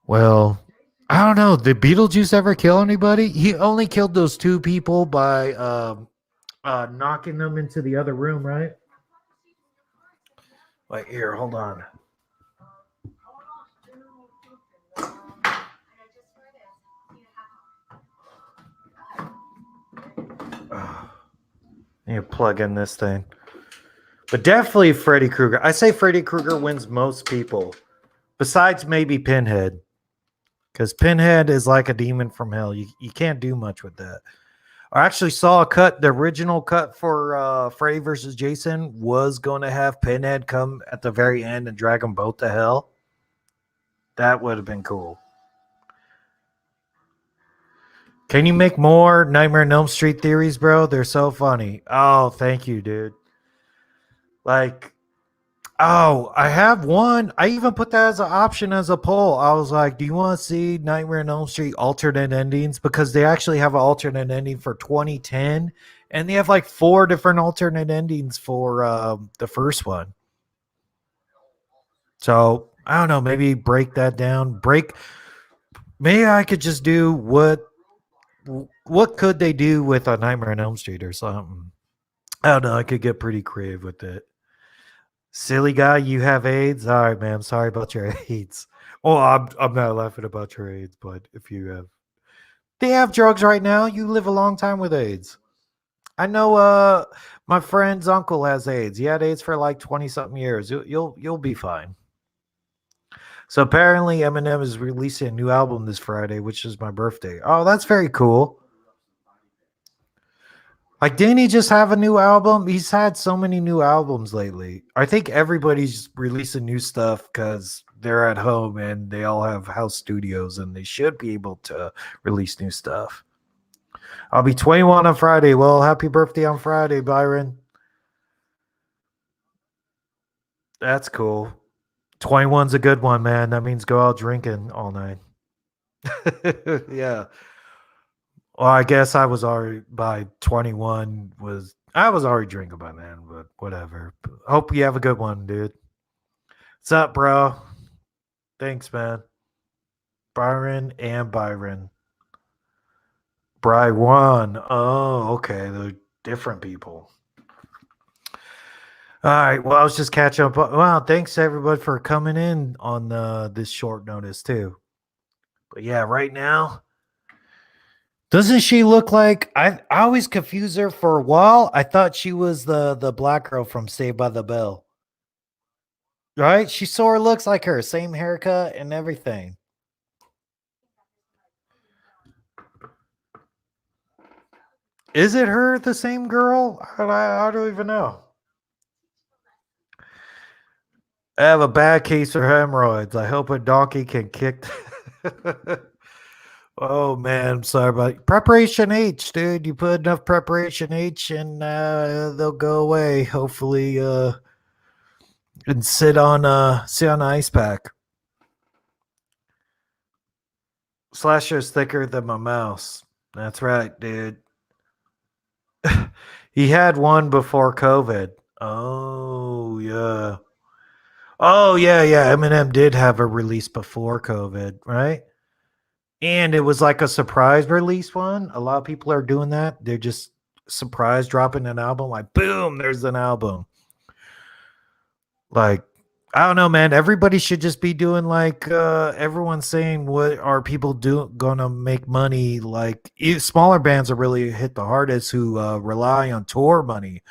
Speaker 1: Well, I don't know. Did Beetlejuice ever kill anybody? He only killed those 2 people by knocking them into the other room, right? Like, here, hold on. I need to plug in this thing. But definitely Freddy Krueger. I say Freddy Krueger wins most people, besides maybe Pinhead. Because Pinhead is like a demon from hell. You can't do much with that. I actually saw a cut. The original cut for Freddy versus Jason was going to have Pinhead come at the very end and drag them both to hell. That would have been cool. Can you make more Nightmare on Elm Street theories, bro? They're so funny. Oh, thank you, dude. Like, oh, I have one. I even put that as an option as a poll. I was like, do you want to see Nightmare on Elm Street alternate endings? Because they actually have an alternate ending for 2010. And they have like 4 different alternate endings for the first one. So I don't know. Maybe break that down. Maybe I could just do what could they do with a Nightmare on Elm Street or something? I don't know. I could get pretty creative with it. Silly guy, you have AIDS. All right, man. Sorry about your AIDS. Oh, I'm not laughing about your AIDS, but if you have, they have drugs right now. You live a long time with AIDS. I know. My friend's uncle has AIDS. He had AIDS for like 20 something years. You'll be fine. So apparently, Eminem is releasing a new album this Friday, which is my birthday. Oh, that's very cool. Like, didn't he just have a new album? He's had so many new albums lately. I think everybody's releasing new stuff because they're at home and they all have house studios and they should be able to release new stuff. I'll be 21 on Friday. Well, happy birthday on Friday, Byron. That's cool. 21's a good one, man. That means go out drinking all night. Yeah. Well, I guess I was already by 21 I was already drinking by then, but whatever. Hope you have a good one, dude. What's up, bro? Thanks, man. Byron and Byron. One. Oh, okay. They're different people. All right. Well, I was just catching up. Wow, thanks everybody for coming in on this short notice too. But yeah, right now, doesn't she look like I always confuse her for a while. I thought she was the black girl from Saved by the Bell. Right? She sort of looks like her, same haircut and everything. Is it her, the same girl? I don't even know. I have a bad case for hemorrhoids. I hope a donkey can kick. Oh man, I'm sorry about Preparation H, dude. You put enough Preparation H and they'll go away. Hopefully, and sit on an ice pack. Slasher's thicker than my mouse. That's right, dude. He had one before COVID. Oh yeah. Oh yeah. Eminem did have a release before COVID, right? And it was like a surprise release one. A lot of people are doing that. They're just surprise dropping an album, like boom, there's an album. Like, I don't know, man. Everybody should just be doing like everyone's saying. What are people gonna make money? Like, smaller bands are really hit the hardest who rely on tour money.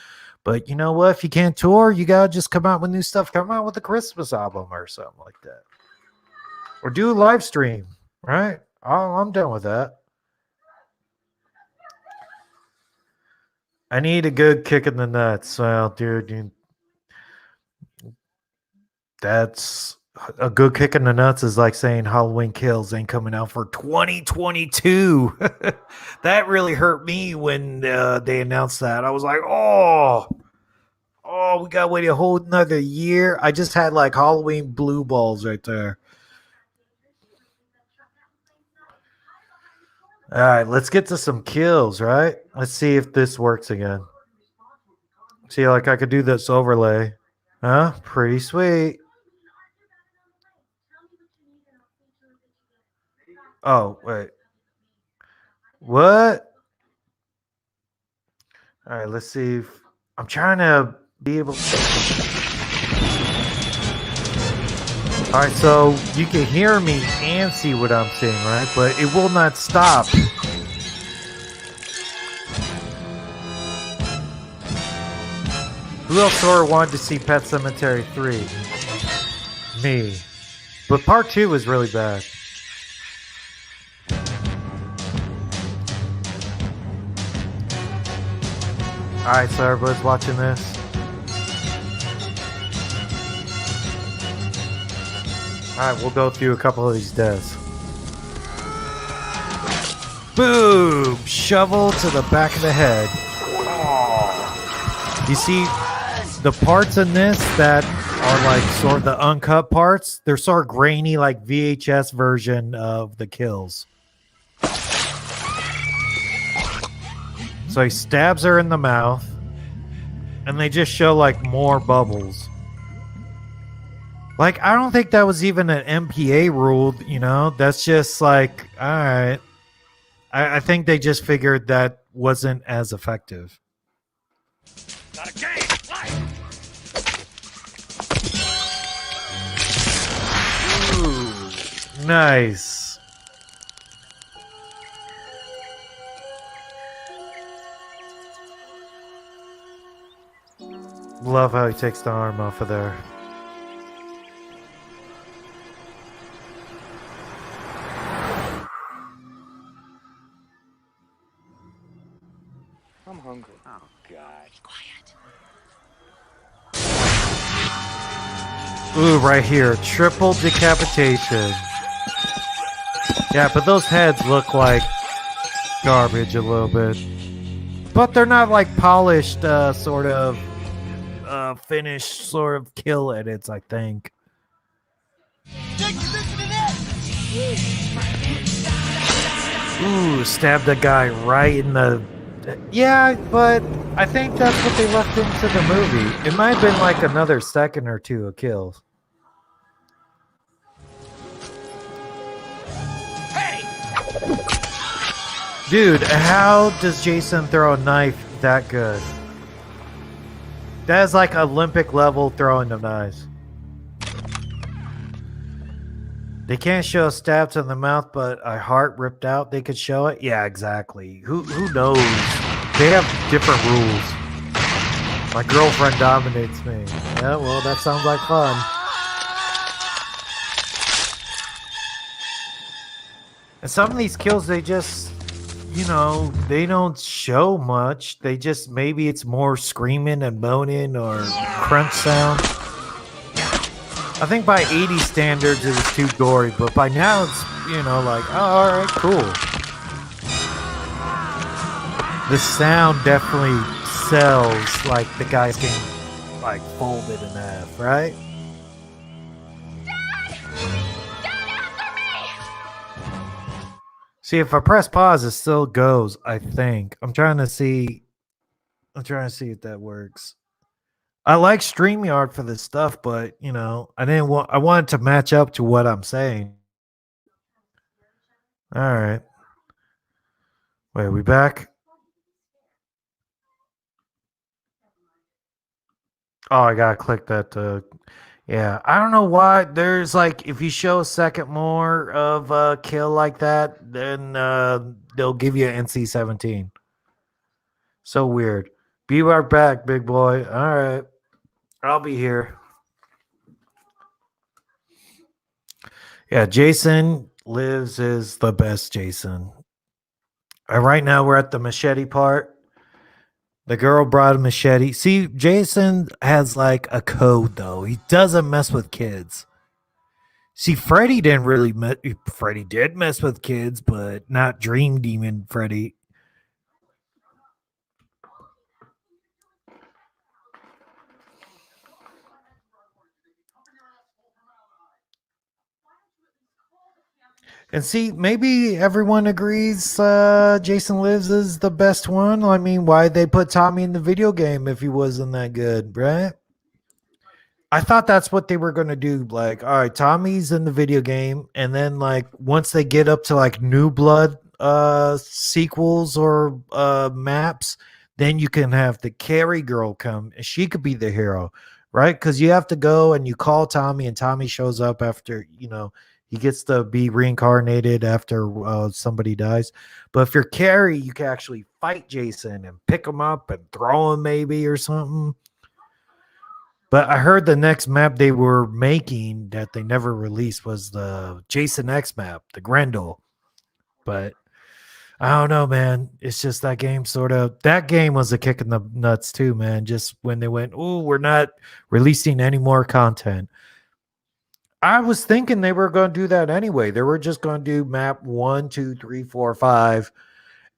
Speaker 1: But you know what? If you can't tour, you gotta just come out with new stuff. Come out with a Christmas album or something like that, or do a live stream. Right? I'm done with that. I need a good kick in the nuts. Well, dude, that's a good kick in the nuts is like saying Halloween Kills ain't coming out for 2022. That really hurt me when they announced that. I was like, oh, we gotta wait a whole another year. I just had like Halloween blue balls right there. All right, let's get to some kills, right? Let's see if this works again. See, like I could do this overlay. Huh? Pretty sweet. Oh, wait. What? All right, let's see if I'm trying to be able to. All right, so you can hear me and see what I'm saying, right? But it will not stop. Who else sort of wanted to see Pet Cemetery 3? Me. But part 2 was really bad. Alright, so everybody's watching this. Alright, we'll go through a couple of these deaths. Boom! Shovel to the back of the head. You see, the parts in this that are like sort of the uncut parts, they're sort of grainy, like VHS version of the kills. So he stabs her in the mouth, and they just show like more bubbles. Like, I don't think that was even an MPA rule, you know? That's just like, all right. I think they just figured that wasn't as effective.
Speaker 2: Not a game. Life.
Speaker 1: Ooh, nice. Love how he takes the arm off of there.
Speaker 2: I'm hungry. Oh, God. Quiet.
Speaker 1: Ooh, right here. Triple decapitation. Yeah, but those heads look like garbage a little bit. But they're not like polished, sort of finished sort of kill edits, I think.
Speaker 2: Jake, you listen to that?
Speaker 1: Ooh, stabbed the guy right in the... Yeah, but I think that's what they left into the movie. It might have been like another second or two of kills.
Speaker 2: Hey!
Speaker 1: Dude, how does Jason throw a knife that good? That is like Olympic level throwing of knives. They can't show stabs in the mouth, but a heart ripped out, they could show it? Yeah, exactly. Who knows? They have different rules. My girlfriend dominates me. Yeah, well, that sounds like fun. And some of these kills, they just, you know, they don't show much. They just, maybe it's more screaming and moaning or crunch sound. I think by 80 standards it was too gory, but by now it's, you know, like, oh, all right, cool. The sound definitely sells like the guys getting like folded in half, right? See, if I press pause, it still goes, I think. I'm trying to see if that works. I like StreamYard for this stuff, but you know, I wanted to match up to what I'm saying. All right. Wait, are we back? Oh, I gotta click that. Yeah, I don't know why. There's like, if you show a second more of a kill like that, then they'll give you an NC-17. So weird. Be right back, big boy. All right, I'll be here. Yeah, Jason Lives is the best Jason. Right now, we're at the machete part. The girl brought a machete. See, Jason has like a code though. He doesn't mess with kids. See, Freddy didn't really Freddy did mess with kids, but not Dream Demon Freddy. And see, maybe everyone agrees Jason Lives is the best one. I mean, why they put Tommy in the video game if he wasn't that good, right? I thought that's what they were going to do. Like, all right, Tommy's in the video game. And then, like, once they get up to like New Blood sequels or maps, then you can have the Carrie girl come and she could be the hero, right? Because you have to go and you call Tommy and Tommy shows up after, he gets to be reincarnated after somebody dies. But if you're Carrie, you can actually fight Jason and pick him up and throw him maybe or something. But I heard the next map they were making that they never released was the Jason X map, the Grendel. But I don't know, man. It's just that game was a kick in the nuts too, man. Just when they went, oh, we're not releasing any more content. I was thinking they were going to do that anyway. They were just going to do map 1, 2, 3, 4, 5.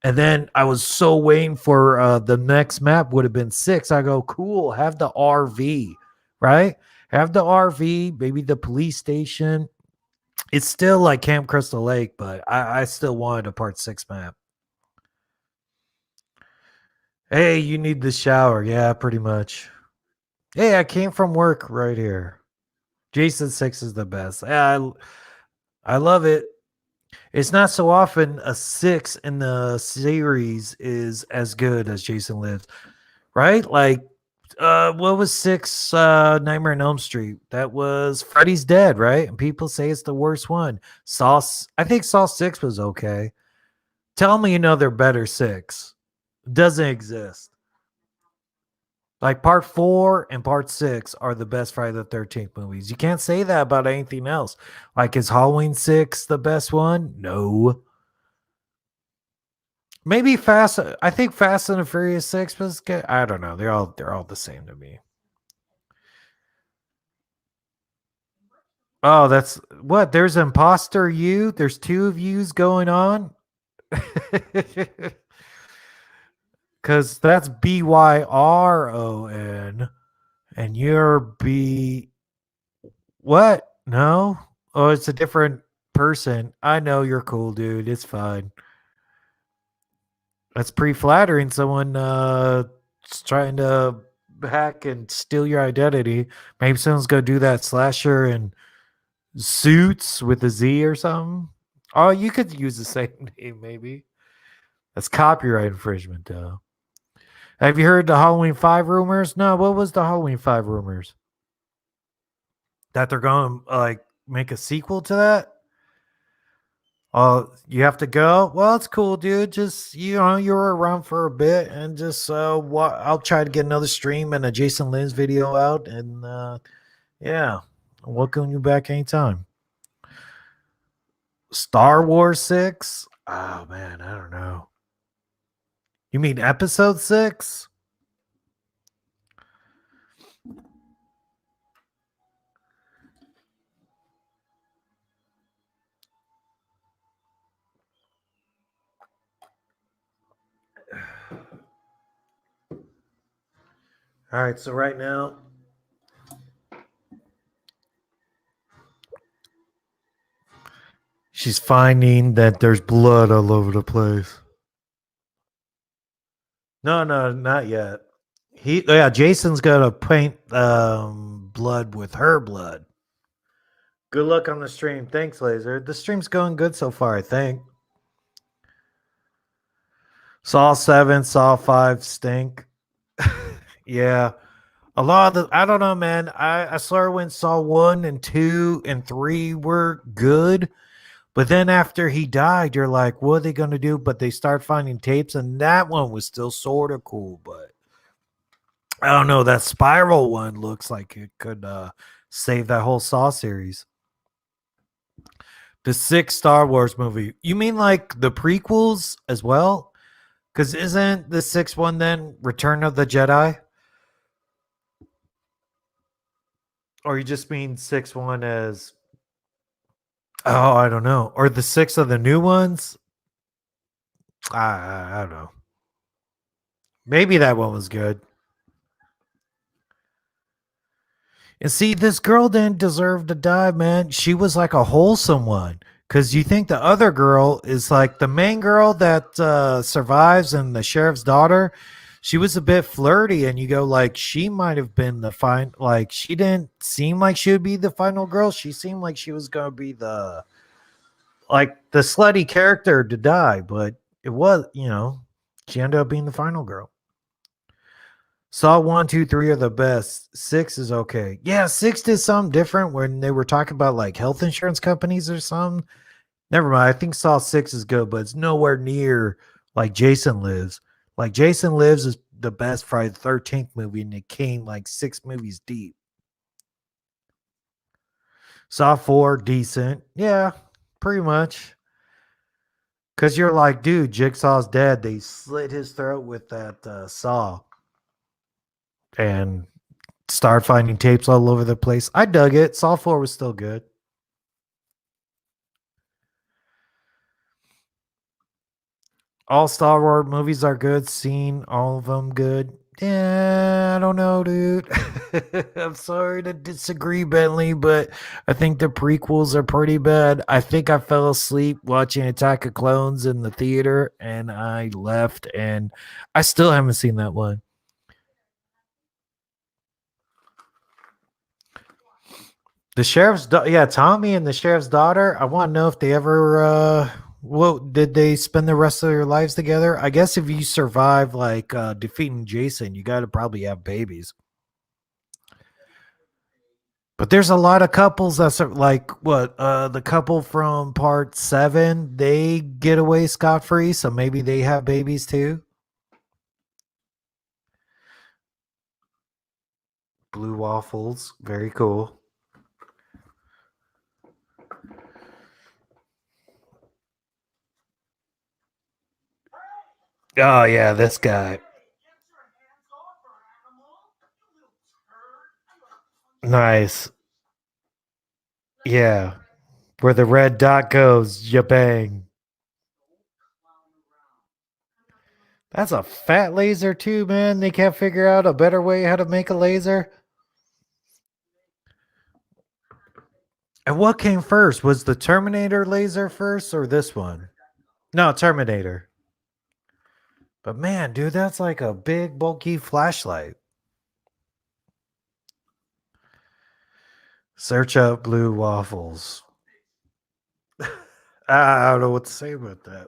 Speaker 1: And then I was so waiting for the next map would have been 6. I go, cool, have the RV, right? Have the RV, maybe the police station. It's still like Camp Crystal Lake, but I still wanted a part 6 map. Hey, you need the shower. Yeah, pretty much. Hey, I came from work right here. Jason 6 is the best. Yeah, I love it. It's not so often a 6 in the series is as good as Jason Lives, right? Like, what was 6 Nightmare on Elm Street? That was Freddy's Dead, right? And people say it's the worst one. I think Saw 6 was okay. Tell me another better 6. Doesn't exist. Like part 4 and part 6 are the best Friday the 13th movies. You can't say that about anything else. Like, is Halloween 6 the best one? No. Maybe I think Fast and the Furious 6 was good. I don't know. They're all the same to me. Oh, that's what? There's imposter you. There's 2 of yous going on. Cause that's BYRON and you're B what? No? Oh, it's a different person. I know you're cool, dude. It's fine. That's pretty flattering. Someone trying to hack and steal your identity. Maybe someone's gonna do that slasher and Suits with a Z or something. Oh, you could use the same name, maybe. That's copyright infringement, though. Have you heard the Halloween 5 rumors? No, what was the Halloween 5 rumors? That they're going to like make a sequel to that? Oh, you have to go? Well, it's cool, dude. Just, you're around for a bit and just I'll try to get another stream and a Jason Lives video out and yeah. Welcome you back anytime. Star Wars 6? Oh man, I don't know. You mean episode 6? All right, so right now she's finding that there's blood all over the place. No, not yet. Jason's gonna paint blood with her blood. Good luck on the stream. Thanks, Laser. The stream's going good so far, I think. Saw 7, Saw 5 stink. Yeah. A lot of I don't know, man. I swear when Saw 1 and 2 and 3 were good. But then after he died, you're like, what are they going to do? But they start finding tapes, and that one was still sort of cool. But I don't know. That Spiral one looks like it could save that whole Saw series. The 6th Star Wars movie. You mean like the prequels as well? Because isn't the sixth one then Return of the Jedi? Or you just mean sixth one as oh, I don't know. Or the six of the new ones? I don't know. Maybe that one was good. And see, this girl didn't deserve to die, man. She was like a wholesome one. Because you think the other girl is like the main girl that survives and the sheriff's daughter. She was a bit flirty, and you go like she might have been the fine. Like she didn't seem like she would be the final girl. She seemed like she was gonna be the like the slutty character to die, but it was she ended up being the final girl. Saw 1, 2, 3 are the best. 6 is okay. Yeah, 6 did something different when they were talking about like health insurance companies or something. Never mind. I think Saw 6 is good, but it's nowhere near like Jason Lives. Like Jason Lives is the best Friday the 13th movie, and it came like 6 movies deep. Saw 4, decent. Yeah, pretty much. Because you're like, dude, Jigsaw's dead. They slit his throat with that saw. And started finding tapes all over the place. I dug it. Saw 4 was still good. All Star Wars movies are good. Seen all of them good. Yeah, I don't know, dude. I'm sorry to disagree, Bentley, but I think the prequels are pretty bad. I think I fell asleep watching Attack of Clones in the theater and I left, and I still haven't seen that one. The sheriff's yeah, Tommy and the sheriff's daughter. I want to know if they ever what did they spend the rest of their lives together? I guess if you survive like defeating Jason, you got to probably have babies. But there's a lot of couples that's like what the couple from part 7, they get away scot free, so maybe they have babies too. Blue waffles, very cool. Oh yeah, this guy. Nice. Yeah. Where the red dot goes, you bang. That's a fat laser too, man. They can't figure out a better way how to make a laser. And what came first? Was the Terminator laser first or this one? No, Terminator. But man, dude, that's like a big bulky flashlight. Search up blue waffles. I don't know what to say about that.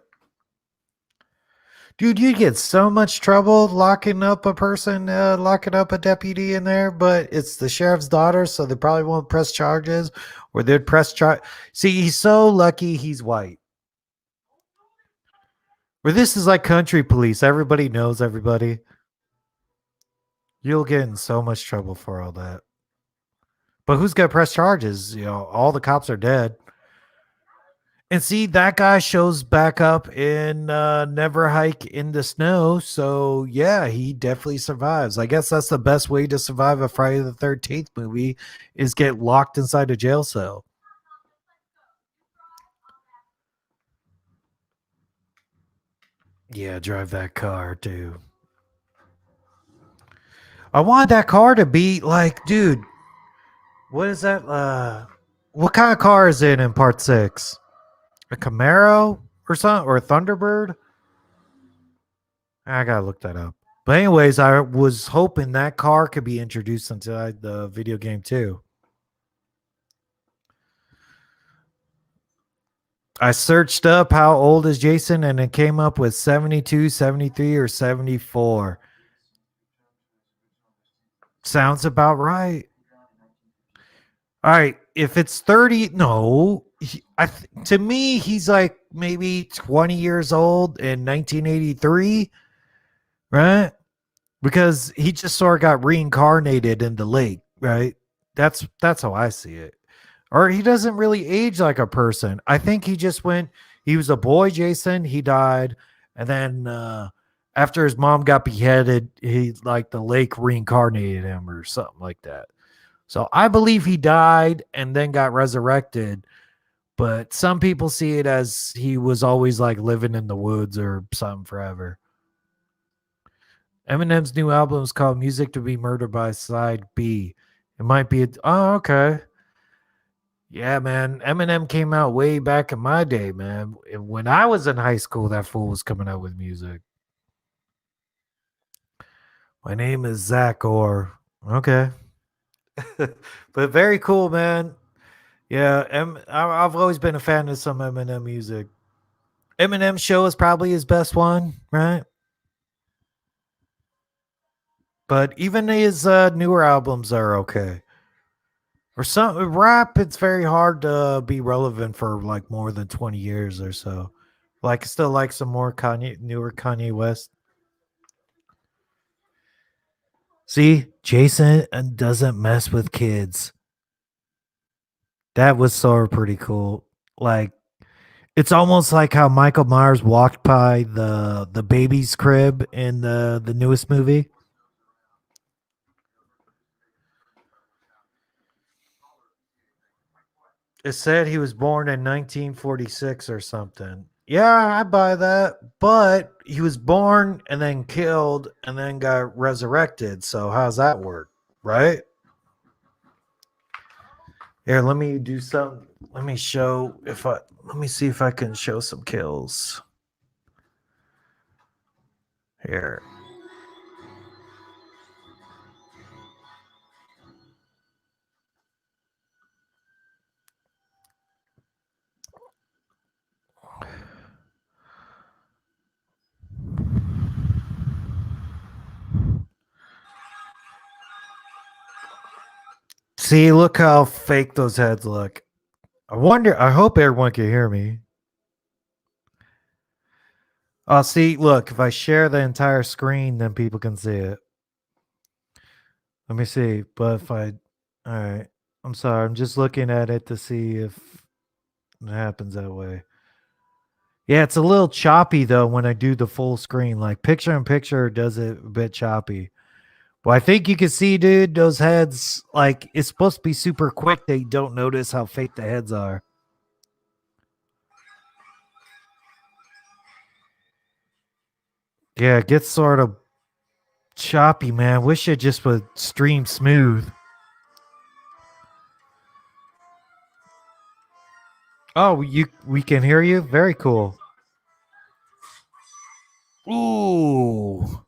Speaker 1: Dude, you get so much trouble locking up a person, locking up a deputy in there, but it's the sheriff's daughter, so they probably won't press charges, or they'd press charge. See, he's so lucky he's white. Where this is like country police, everybody knows everybody. You'll get in so much trouble for all that. But who's gonna press charges? All the cops are dead. And see, that guy shows back up in Never Hike in the Snow. So, yeah, he definitely survives. I guess that's the best way to survive a Friday the 13th movie is get locked inside a jail cell. Yeah, drive that car, too. I want that car to be like, dude, what is that? What kind of car is it in part 6? A Camaro or something? Or a Thunderbird? I gotta look that up. But anyways, I was hoping that car could be introduced inside the video game too. I searched up how old is Jason and it came up with 72, 73, or 74. Sounds about right. All right, if it's 30, no. To me, he's like maybe 20 years old in 1983, right? Because he just sort of got reincarnated in the lake, right? That's how I see it. Or he doesn't really age like a person. I think he just went. He was a boy, Jason. He died, and then After his mom got beheaded, he like the lake reincarnated him or something like that. So I believe he died and then got resurrected. But some people see it as he was always like living in the woods or something forever. Eminem's new album is called Music to Be Murdered by Side B. It might be oh, okay. Yeah, man. Eminem came out way back in my day, man. When I was in high school, that fool was coming out with music. My name is Zach Orr. Okay. But very cool, man. Yeah, I've always been a fan of some Eminem music. Eminem Show is probably his best one, right? But even his newer albums are okay. For some rap, it's very hard to be relevant for like more than 20 years or so. Like, still like some more newer Kanye West. See, Jason doesn't mess with kids. That was sort of pretty cool. Like, it's almost like how Michael Myers walked by the baby's crib in the newest movie. It said he was born in 1946 or something. Yeah, I buy that. But he was born and then killed and then got resurrected. So how's that work? Right? Here, let me do some. Let me show if I. Let me see if I can show some kills. Here. See, look how fake those heads look. I wonder. I hope everyone can hear me. See, look, if I share the entire screen, then people can see it. Let me see. But if I, all right, I'm sorry. I'm just looking at it to see if it happens that way. Yeah, it's a little choppy though when I do the full screen. Like picture in picture does it a bit choppy. Well, I think you can see, dude, those heads, like it's supposed to be super quick. They don't notice how fake the heads are. Yeah, it gets sort of choppy, man. Wish it just would stream smooth. Oh, we can hear you. Very cool. Ooh.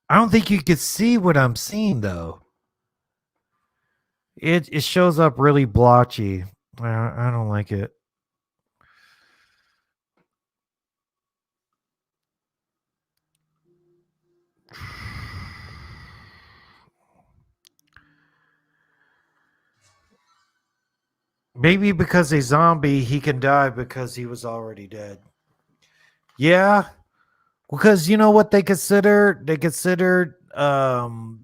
Speaker 1: I don't think you could see what I'm seeing though. It shows up really blotchy. I don't like it. Maybe because a zombie, he can die because he was already dead. Yeah, because you know what they consider? They considered Friday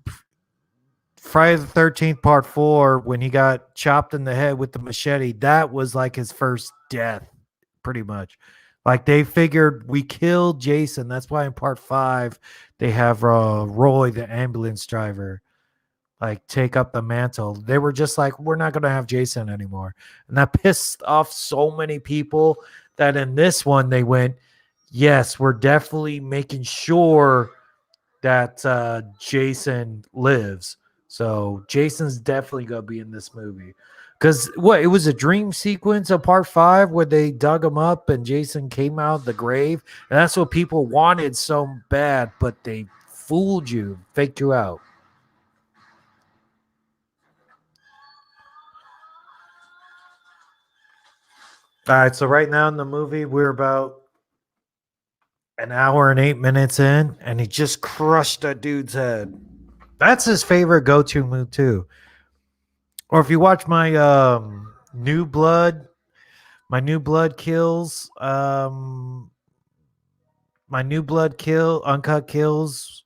Speaker 1: the 13th Part 4 when he got chopped in the head with the machete. That was like his first death, pretty much. Like they figured we killed Jason. That's why in Part 5 they have Roy, the ambulance driver, like take up the mantle. They were just like, we're not going to have Jason anymore. And that pissed off so many people that in this one they went, yes, we're definitely making sure that Jason lives. So Jason's definitely going to be in this movie. Because what, it was a dream sequence of part 5 where they dug him up and Jason came out of the grave. And that's what people wanted so bad, but they fooled you, faked you out. All right, so right now in the movie, we're about an hour and 8 minutes in, and he just crushed that dude's head. That's his favorite go-to move too. Or if you watch my New Blood, my New Blood kills, my New Blood kill, Uncut kills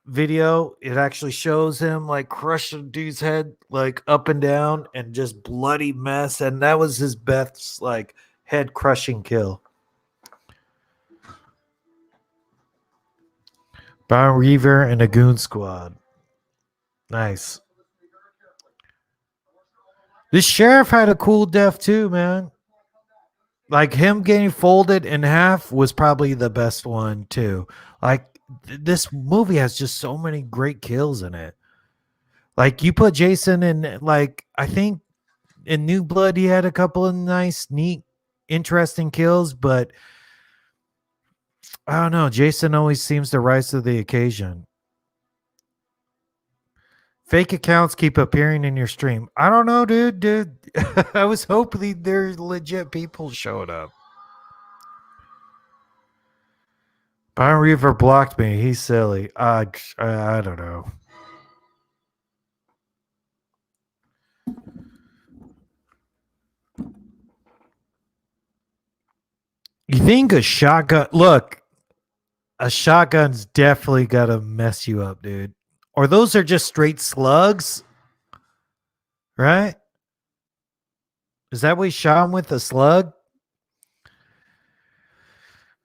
Speaker 1: video, it actually shows him like crush a dude's head like up and down and just bloody mess, and that was his best like head crushing kill. Brown Reaver and a Goon Squad. Nice. This sheriff had a cool death too, man. Like him getting folded in half was probably the best one too. Like this movie has just so many great kills in it. Like you put Jason in, like I think in New Blood he had a couple of nice, neat, interesting kills, but I don't know. Jason always seems to rise to the occasion. Fake accounts keep appearing in your stream. I don't know, dude. I was hoping there's legit people showed up. Byron Reaver blocked me. He's silly. I don't know. You think a shotgun? Look, a shotgun's definitely gotta mess you up, dude. Or those are just straight slugs, right? Is that what he shot him with, a slug?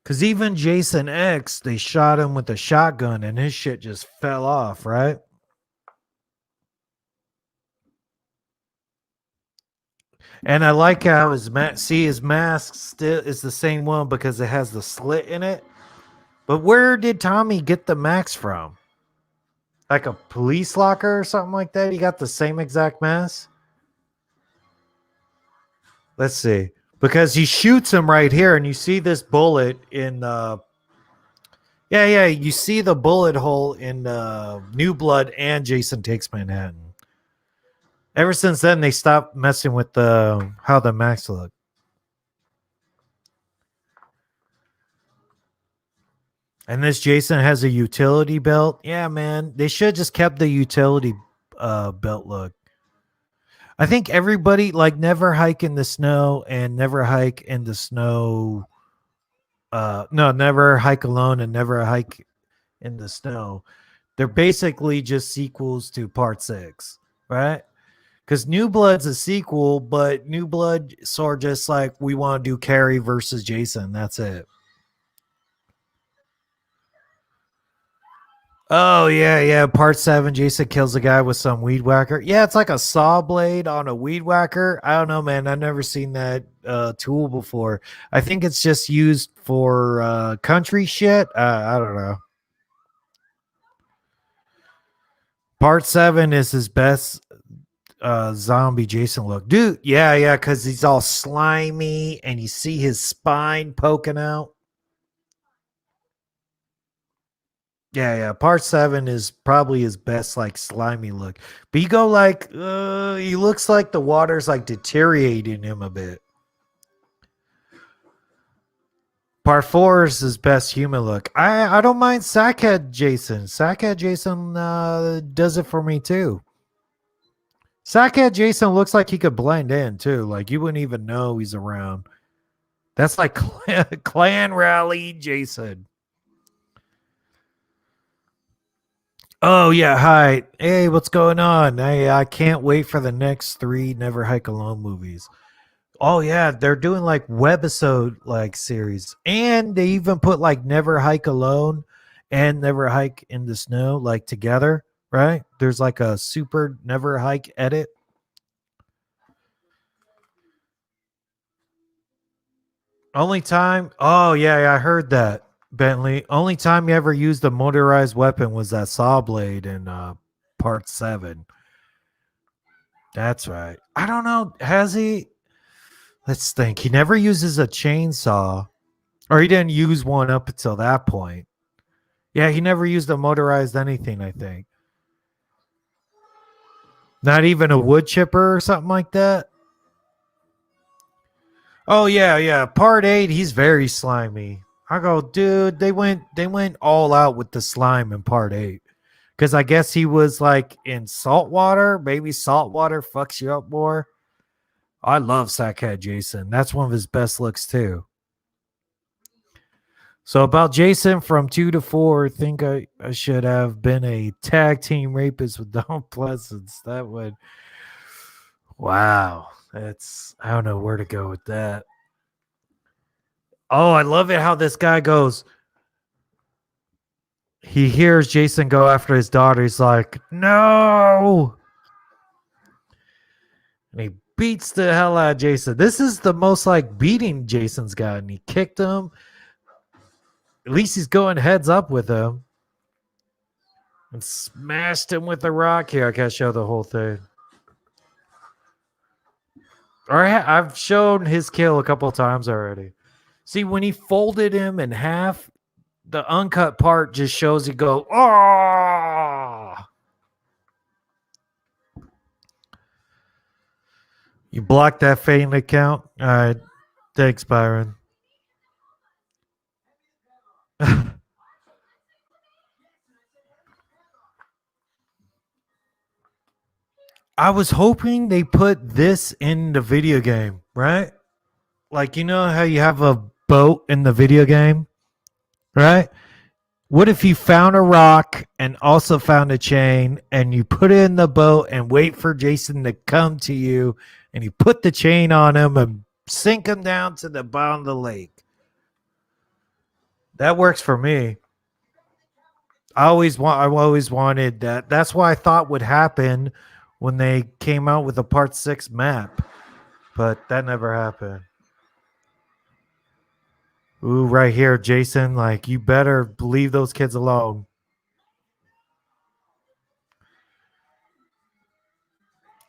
Speaker 1: Because even Jason X, they shot him with a shotgun and his shit just fell off, right? And I like how his his mask still is the same one because it has the slit in it. But where did Tommy get the mask from? Like a police locker or something like that? He got the same exact mask? Let's see. Because he shoots him right here, and you see this bullet in you see the bullet hole in New Blood and Jason Takes Manhattan. Ever since then, they stopped messing with the how the max look. And this Jason has a utility belt. Yeah, man, they should just kept the utility belt look. I think everybody like Never Hike in the Snow and Never Hike in the Snow. No, Never Hike Alone and Never Hike in the Snow. They're basically just sequels to Part 6, right? Because New Blood's a sequel, but New Blood sort of just like we want to do Carrie versus Jason. That's it. Oh yeah. Part 7, Jason kills a guy with some weed whacker. Yeah, it's like a saw blade on a weed whacker. I don't know, man. I've never seen that tool before. I think it's just used for country shit. I don't know. Part 7 is his best zombie Jason look. Dude, yeah, because he's all slimy and you see his spine poking out. Yeah. Part 7 is probably his best like slimy look. But you go like he looks like the water's like deteriorating him a bit. Part 4 is his best human look. I don't mind Sackhead Jason. Sackhead Jason does it for me too. Sackhead Jason looks like he could blend in too. Like you wouldn't even know he's around. That's like clan rally Jason. Oh yeah, hi. Hey, what's going on? Hey, I can't wait for the next 3 Never Hike Alone movies. Oh yeah, they're doing like webisode like series. And they even put like Never Hike Alone and Never Hike in the Snow like together, right? There's like a super Never Hike edit. Only time, oh yeah, I heard that, Bentley. Only time you ever used a motorized weapon was that saw blade in part 7. That's right. I don't know. Has he? Let's think. He never uses a chainsaw, or he didn't use one up until that point. Yeah, he never used a motorized anything, I think. Not even a wood chipper or something like that. Oh yeah. Part 8, he's very slimy. I go, dude, they went all out with the slime in part 8. Because I guess he was like in salt water. Maybe salt water fucks you up more. I love Sackhead Jason. That's one of his best looks too. So about Jason from 2 to 4, I think I should have been a tag team rapist with Don Pleasance. That would, wow. I don't know where to go with that. Oh, I love it how this guy goes, he hears Jason go after his daughter. He's like, no. And he beats the hell out of Jason. This is the most like beating Jason's gotten. He kicked him. At least he's going heads up with him. And smashed him with a rock. Here, I can't show the whole thing. Or I've shown his kill a couple times already. See, when he folded him in half, the uncut part just shows he go, oh. You blocked that faint account? All right. Thanks, Byron. I was hoping they put this in the video game, right? Like, you know how you have a boat in the video game, right? What if you found a rock and also found a chain and you put it in the boat and wait for Jason to come to you and you put the chain on him and sink him down to the bottom of the lake? That works for me. I always wanted that. That's what I thought would happen when they came out with a part 6 map, but that never happened. Ooh, right here, Jason, like, you better leave those kids alone.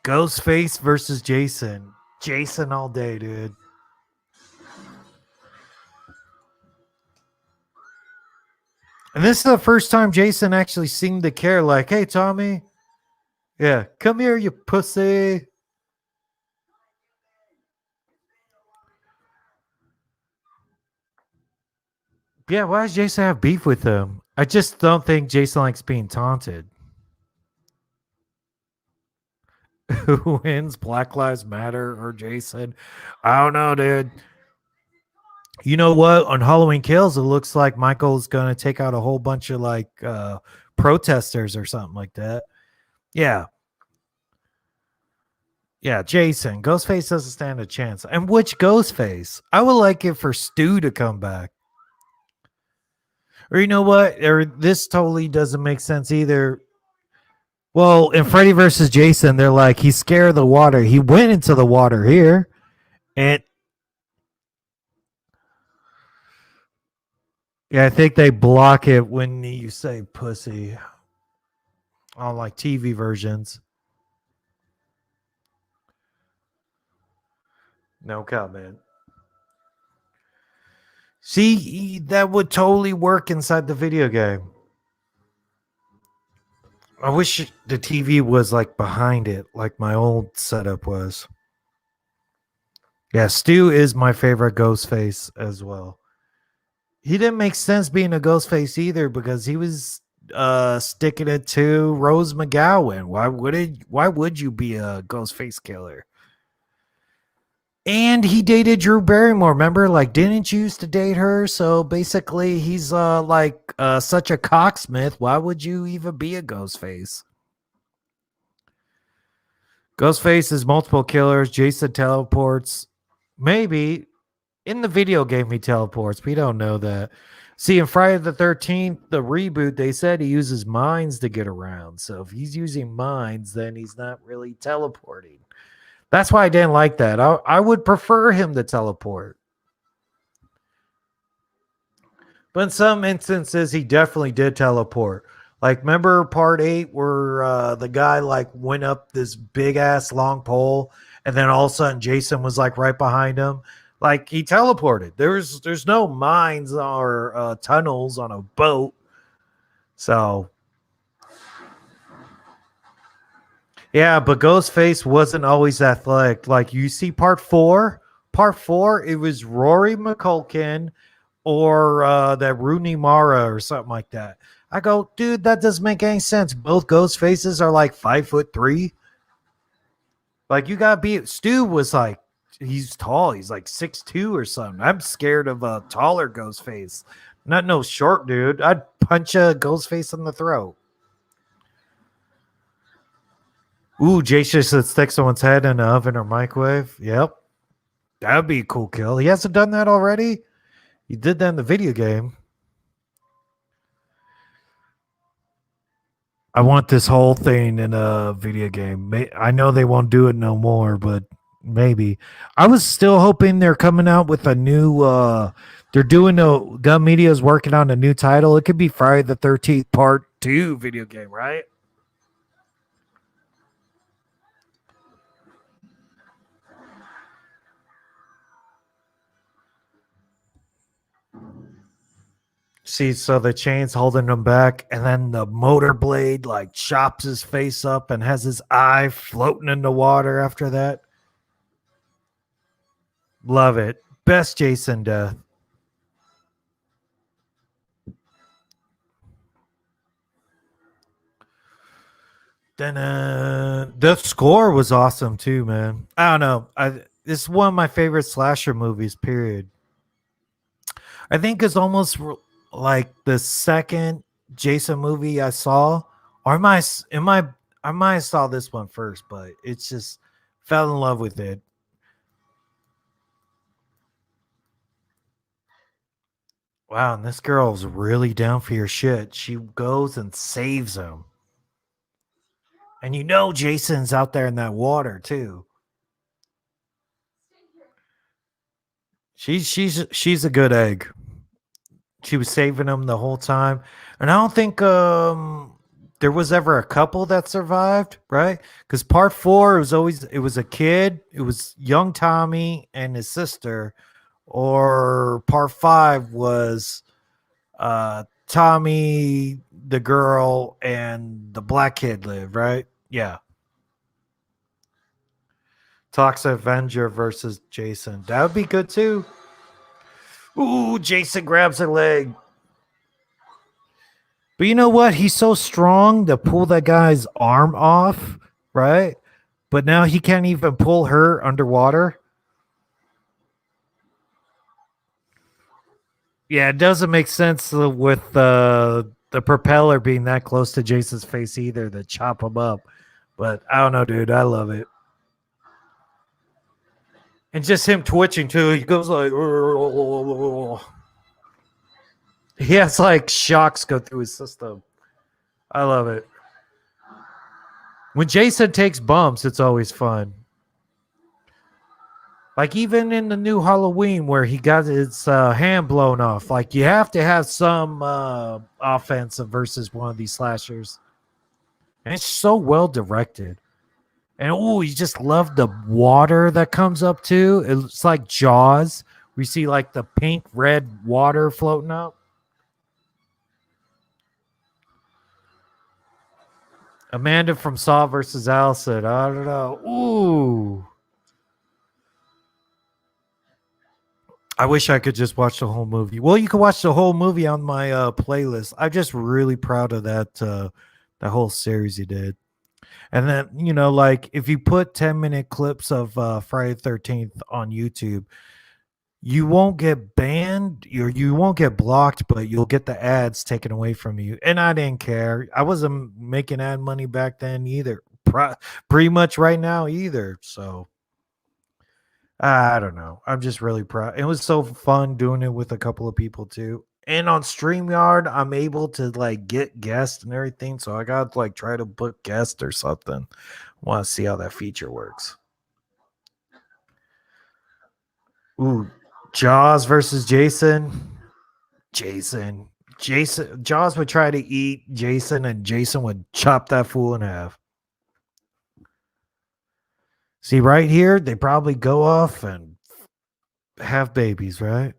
Speaker 1: Ghostface versus Jason. Jason all day, dude. And this is the first time Jason actually seemed to care, like, hey, Tommy. Yeah, come here, you pussy. Yeah, why does Jason have beef with him? I just don't think Jason likes being taunted. Who wins, Black Lives Matter or Jason? I don't know, dude. You know what? On Halloween Kills, it looks like Michael's going to take out a whole bunch of like protesters or something like that. Yeah. Yeah, Jason. Ghostface doesn't stand a chance. And which Ghostface? I would like it for Stu to come back. Or you know what? Or this totally doesn't make sense either. Well, in Freddy versus Jason, they're like, he's scared of the water. He went into the water here. And yeah, I think they block it when you say pussy on like TV versions. No comment. See, that would totally work inside the video game. I wish the TV was like behind it, like my old setup was. Yeah, Stu is my favorite Ghostface as well. He didn't make sense being a Ghostface either because he was sticking it to Rose McGowan. Why would you be a Ghostface killer? And he dated Drew Barrymore, remember? Like, didn't you used to date her? So basically, he's such a cocksmith. Why would you even be a Ghostface? Ghostface is multiple killers. Jason teleports. Maybe. In the video game, he teleports. We don't know that. See, in Friday the 13th, the reboot, they said he uses mines to get around. So if he's using mines, then he's not really teleporting. That's why I didn't like that. I would prefer him to teleport. But in some instances, he definitely did teleport. Like, remember part 8 where the guy like went up this big ass long pole, and then all of a sudden Jason was like right behind him. Like, he teleported. There's no mines or tunnels on a boat. So yeah, but Ghostface wasn't always athletic. Like, you see part 4, it was Rory McCulkin or that Rooney Mara or something like that. I go, dude, that doesn't make any sense. Both Ghostfaces are like 5'3". Like, you gotta be. Stu was like, he's tall. He's like 6'2" or something. I'm scared of a taller Ghostface. Not no short dude. I'd punch a Ghostface in the throat. Ooh, Jason should stick someone's head in an oven or microwave. Yep. That would be a cool kill. He hasn't done that already? He did that in the video game. I want this whole thing in a video game. I know they won't do it no more, but maybe. I was still hoping they're coming out with a new they're doing a Gun Media is working on a new title. It could be Friday the 13th Part 2 video game, right? See, so the chain's holding him back, and then the motor blade like chops his face up and has his eye floating in the water after that. Love it. Best Jason death. Then the score was awesome too, man. I don't know. This is one of my favorite slasher movies. Period. I think it's almost like the second Jason movie I saw, or I might have saw this one first, but it's just fell in love with it. Wow, and this girl's really down for your shit. She goes and saves him. And you know Jason's out there in that water too. She's a good egg. She was saving him the whole time. And I don't think there was ever a couple that survived, right? Because part four it was a kid, it was young Tommy and his sister, or part five was Tommy, the girl, and the black kid lived, right? Yeah. Toxic Avenger versus Jason. That would be good too. Ooh, Jason grabs her leg. But you know what? He's so strong to pull that guy's arm off, right? But now he can't even pull her underwater. Yeah, it doesn't make sense with the propeller being that close to Jason's face either to chop him up. But I don't know, dude. I love it. And just him twitching too. He goes like, he has like shocks go through his system. I love it. When Jason takes bumps, it's always fun. Like even in the new Halloween where he got his hand blown off, like you have to have some offensive versus one of these slashers, and it's so well directed. And oh, you just love the water that comes up too. It's like Jaws. We see like the pink red water floating up. Amanda from Saw versus Allison. I don't know. Ooh. I wish I could just watch the whole movie. Well, you can watch the whole movie on my playlist. I'm just really proud of that whole series you did. And then, you know, like if you put 10-minute clips of Friday the 13th on YouTube, you won't get banned, you won't get blocked, but you'll get the ads taken away from you. And I didn't care. I wasn't making ad money back then either. Pretty much right now either. So I don't know. I'm just really proud. It was so fun doing it with a couple of people too. And on StreamYard, I'm able to like get guests and everything. So I got to like try to book guests or something. Want to see how that feature works. Ooh, Jaws versus Jason. Jason. Jaws would try to eat Jason, and Jason would chop that fool in half. See, right here, they probably go off and have babies, right?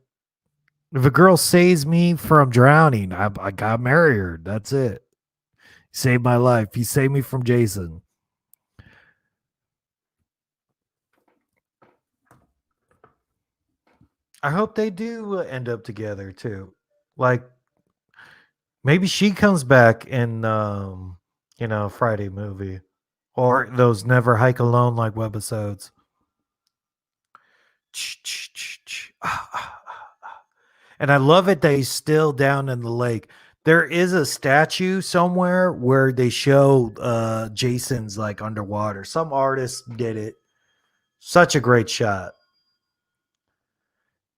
Speaker 1: If a girl saves me from drowning, I got married her. That's it. Saved my life. He saved me from Jason. I hope they do end up together too. Like maybe she comes back in you know, Friday movie. Or those Never Hike Alone like webisodes. And I love it that he's still down in the lake. There is a statue somewhere where they show Jason's like underwater. Some artist did it. Such a great shot.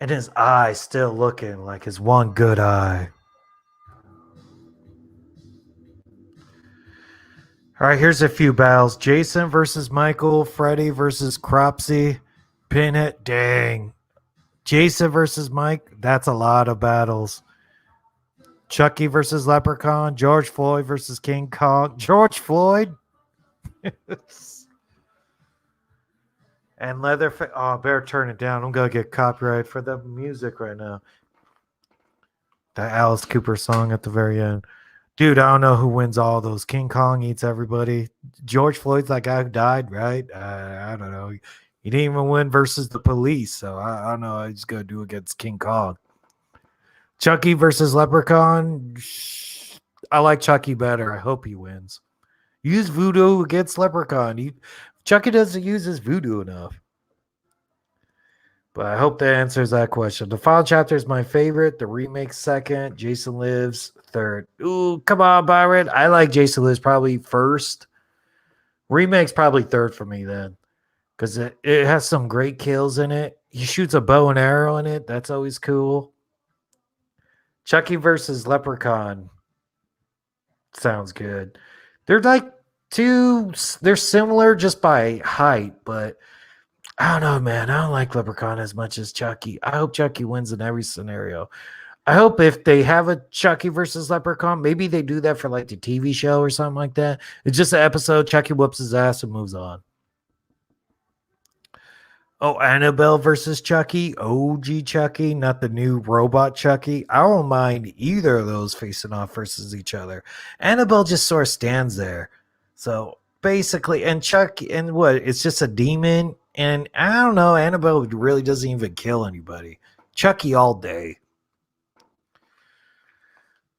Speaker 1: And his eye still looking like his one good eye. All right, here's a few battles. Jason versus Michael, Freddy versus Cropsy, Pinhead. Dang. Jason versus Mike, that's a lot of battles. Chucky versus Leprechaun, George Floyd versus King Kong. George Floyd? And Leatherface. Oh, I better turn it down. I'm going to get copyright for the music right now. The Alice Cooper song at the very end. Dude, I don't know who wins all those. King Kong eats everybody. George Floyd's that guy who died, right? I don't know. He didn't even win versus the police, so I don't know. I just got to do against King Kong. Chucky versus Leprechaun. I like Chucky better. I hope he wins. Use voodoo against Leprechaun. Chucky doesn't use his voodoo enough. But I hope that answers that question. The final chapter is my favorite. The remake second. Jason Lives third. Ooh, come on, Byron. I like Jason Lives probably first. Remake's probably third for me then. Because it has some great kills in it. He shoots a bow and arrow in it. That's always cool. Chucky versus Leprechaun. Sounds good. They're like they're similar just by height, but I don't know, man. I don't like Leprechaun as much as Chucky. I hope Chucky wins in every scenario. I hope if they have a Chucky versus Leprechaun, maybe they do that for like the TV show or something like that. It's just an episode. Chucky whoops his ass and moves on. Oh, Annabelle versus Chucky. OG Chucky, not the new robot Chucky. I don't mind either of those facing off versus each other. Annabelle just sort of stands there. So basically, and Chucky, and what? It's just a demon. And I don't know. Annabelle really doesn't even kill anybody. Chucky all day.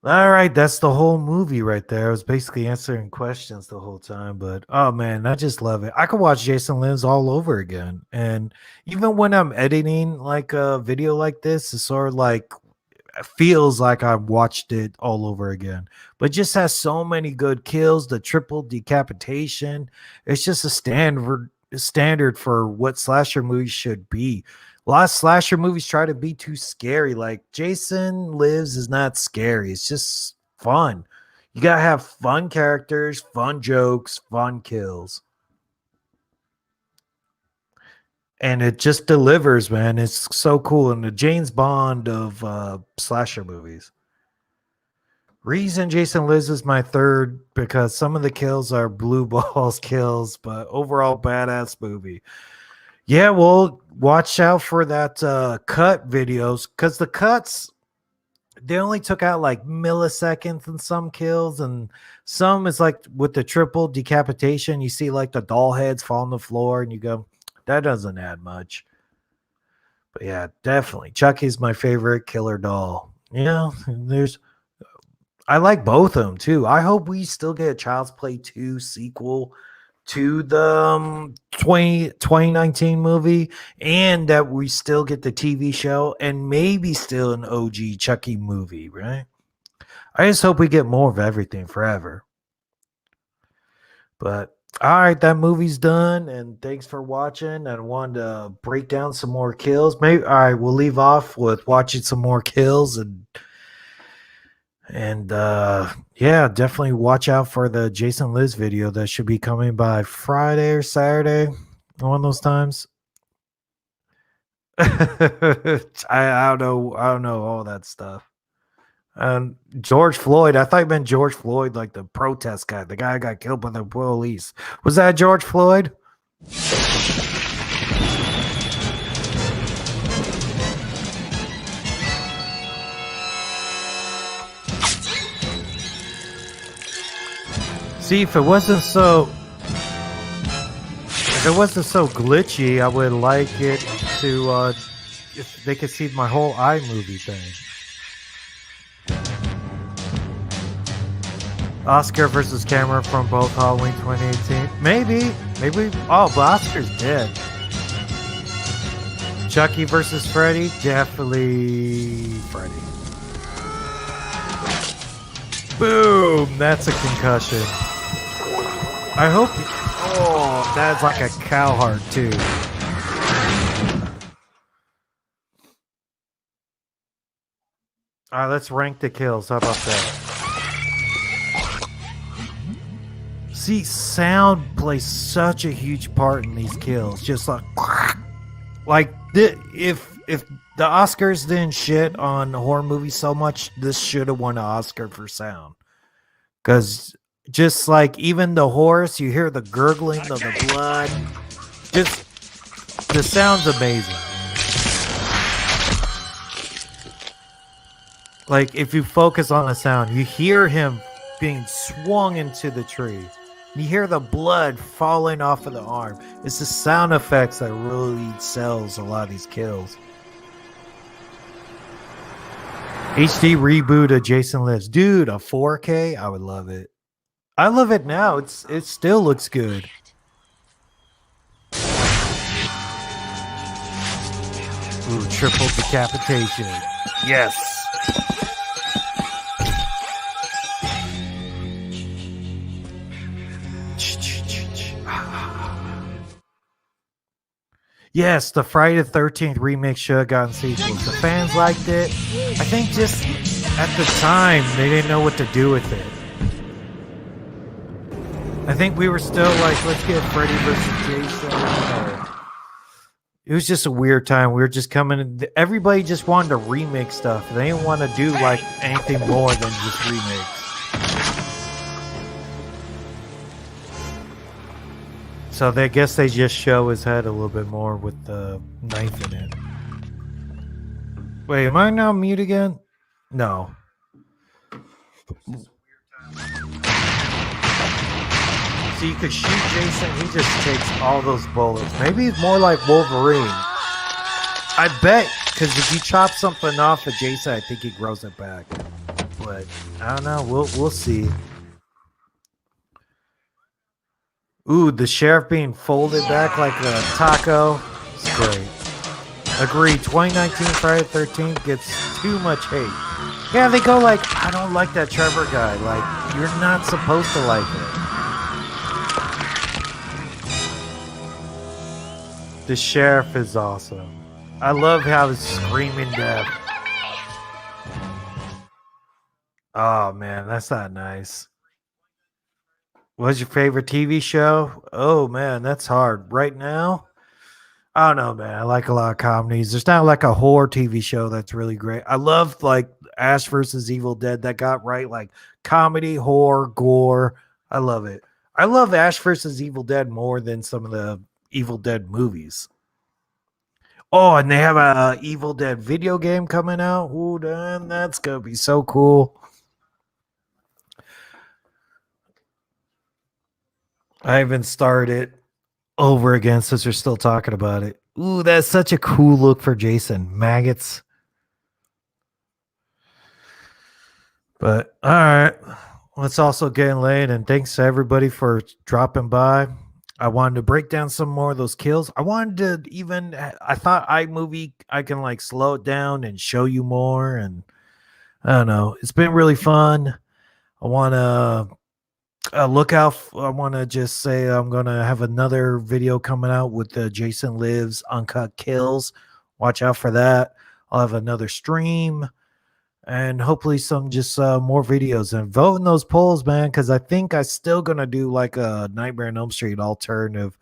Speaker 1: All right, that's the whole movie right there. I was basically answering questions the whole time, but oh man, I just love it. I could watch Jason Lives all over again. And even when I'm editing like a video like this, it's sort of like feels like I've watched it all over again. But it just has so many good kills, the triple decapitation. It's just a standard for what slasher movies should be. A lot of slasher movies try to be too scary. Like Jason Lives is not scary. It's just fun. You gotta have fun characters, fun jokes, fun kills. And it just delivers, man. It's so cool. And the James Bond of slasher movies. Reason Jason Lives is my third because some of the kills are blue balls kills, but overall badass movie. Yeah, well, watch out for that cut videos because the cuts, they only took out like milliseconds in some kills, and some is like with the triple decapitation. You see like the doll heads fall on the floor, and you go, that doesn't add much. But yeah, definitely. Chucky's my favorite killer doll. You know, I like both of them too. I hope we still get a Child's Play 2 sequel to the 2019 movie, and that we still get the TV show and maybe still an OG Chucky movie, right? I just hope we get more of everything forever. But all right, that movie's done, and thanks for watching. I wanted to break down some more kills. Maybe all right, we'll leave off with watching some more kills and yeah, definitely watch out for the Jason Lives video that should be coming by Friday or Saturday, one of those times. I don't know all that stuff. George Floyd, I thought you meant George Floyd, like the protest guy, the guy who got killed by the police. Was that George Floyd? See, if it wasn't so glitchy, I would like it to if they could see my whole iMovie thing. Oscar versus Cameron from both Halloween 2018. Maybe. Oh, but Oscar's dead. Chucky versus Freddy. Definitely Freddy. Boom. That's a concussion. I hope. Oh, that's like a cow heart, too. All right, let's rank the kills. How about that? See, sound plays such a huge part in these kills. Just if the Oscars didn't shit on horror movies so much, this should have won an Oscar for sound. Because just like even the horse, you hear the gurgling of the blood. Just the sound's amazing. Like if you focus on the sound, you hear him being swung into the tree. You hear the blood falling off of the arm. It's the sound effects that really sells a lot of these kills. HD reboot of Jason Lives. Dude, a 4K? I would love it. I love it now. It still looks good. Ooh, triple decapitation. Yes. Yes, the Friday the 13th remake should have gotten sequels. The fans liked it. I think just at the time, they didn't know what to do with it. I think we were still like, let's get Freddy versus Jason. It was just a weird time. We were just everybody just wanted to remake stuff. They didn't want to do like anything more than just remakes. So I guess they just show his head a little bit more with the knife in it. Wait, am I now mute again? No. So you could shoot Jason, he just takes all those bullets. Maybe he's more like Wolverine. I bet, because if you chop something off of Jason, I think he grows it back. But I don't know. We'll see. Ooh, the sheriff being folded back like a taco. It's great. Agreed. 2019 Friday the 13th gets too much hate. Yeah, they go like, I don't like that Trevor guy. Like, you're not supposed to like it. The sheriff is awesome. I love how he's screaming death. Oh, man, that's not nice. What's your favorite TV show? Oh, man, that's hard. Right now? I don't know, man. I like a lot of comedies. There's not like a horror TV show that's really great. I love like Ash versus Evil Dead that got right, like comedy, horror, gore. I love it. I love Ash versus Evil Dead more than some of the Evil Dead movies. Oh, and they have a Evil Dead video game coming out. Ooh, damn, that's gonna be so cool. I haven't started over again since we're still talking about it. Ooh, that's such a cool look for Jason. Maggots. But all right. Well, it's also getting late, and thanks to everybody for dropping by. I wanted to break down some more of those kills. I wanted to I thought iMovie, I can like slow it down and show you more. And I don't know. It's been really fun. I want to look out. I want to just say I'm going to have another video coming out with the Jason Lives Uncut Kills. Watch out for that. I'll have another stream and hopefully some just more videos, and vote in those polls, man, because I think I'm still going to do like a Nightmare on Elm Street alternative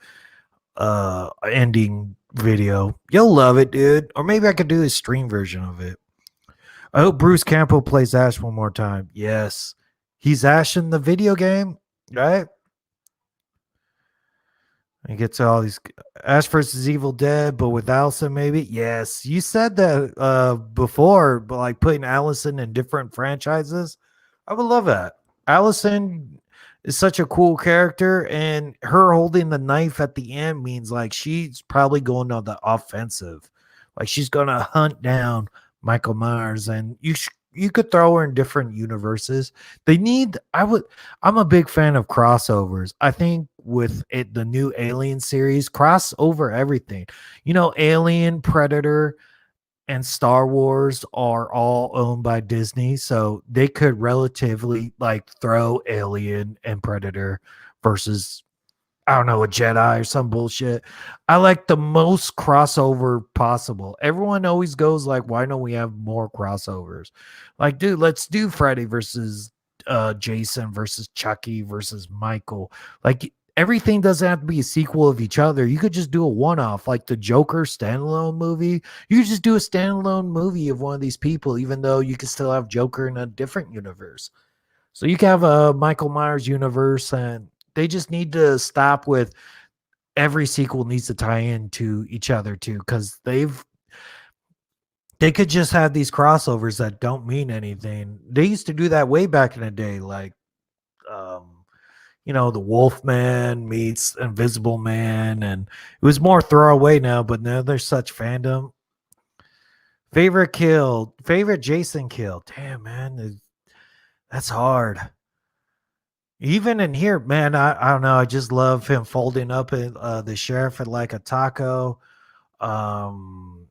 Speaker 1: ending video. You'll love it, dude. Or maybe I could do a stream version of it. I hope Bruce Campbell plays Ash one more time. Yes. He's Ash in the video game, right? He gets all these Ash versus Evil Dead, but with Allison, maybe. Yes, you said that before, but like putting Allison in different franchises, I would love that. Allison is such a cool character, and her holding the knife at the end means like she's probably going on the offensive, like she's gonna hunt down Michael Myers, and you could throw her in different universes. I'm a big fan of crossovers. I think with the new Alien series, crossover everything. You know, Alien, Predator, and Star Wars are all owned by Disney, so they could relatively like throw Alien and Predator versus, I don't know, a Jedi or some bullshit. I like the most crossover possible. Everyone always goes like, why don't we have more crossovers? Like, dude, let's do Freddy versus Jason versus Chucky versus Michael. Like everything doesn't have to be a sequel of each other. You could just do a one-off, like the Joker standalone movie. You could just do a standalone movie of one of these people, even though you could still have Joker in a different universe. So you can have a Michael Myers universe, and they just need to stop with every sequel needs to tie into each other too, because they could just have these crossovers that don't mean anything. They used to do that way back in the day, like um, the Wolfman meets Invisible Man, and it was more throwaway now, but now there's such fandom. Favorite Jason kill. Damn, man, that's hard. Even in here, man, I don't know. I just love him folding up the sheriff at like a taco. Um,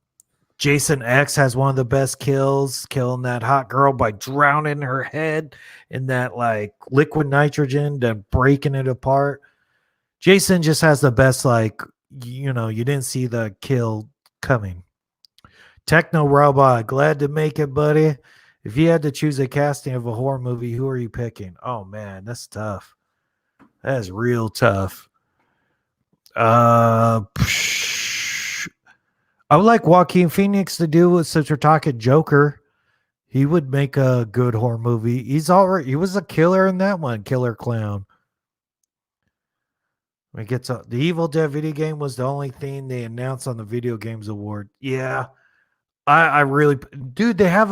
Speaker 1: Jason X has one of the best kills, killing that hot girl by drowning her head in that like liquid nitrogen, then breaking it apart. Jason just has the best, like, you didn't see the kill coming. Techno Robot, glad to make it, buddy. If you had to choose a casting of a horror movie, who are you picking? Oh man, that's tough. That is real tough. I would like Joaquin Phoenix to do it since we're talking Joker. He would make a good horror movie. He was a killer in that one, Killer Clown. When it gets the Evil Dead video game was the only thing they announced on the Video Games Award. Yeah, I really, dude. They have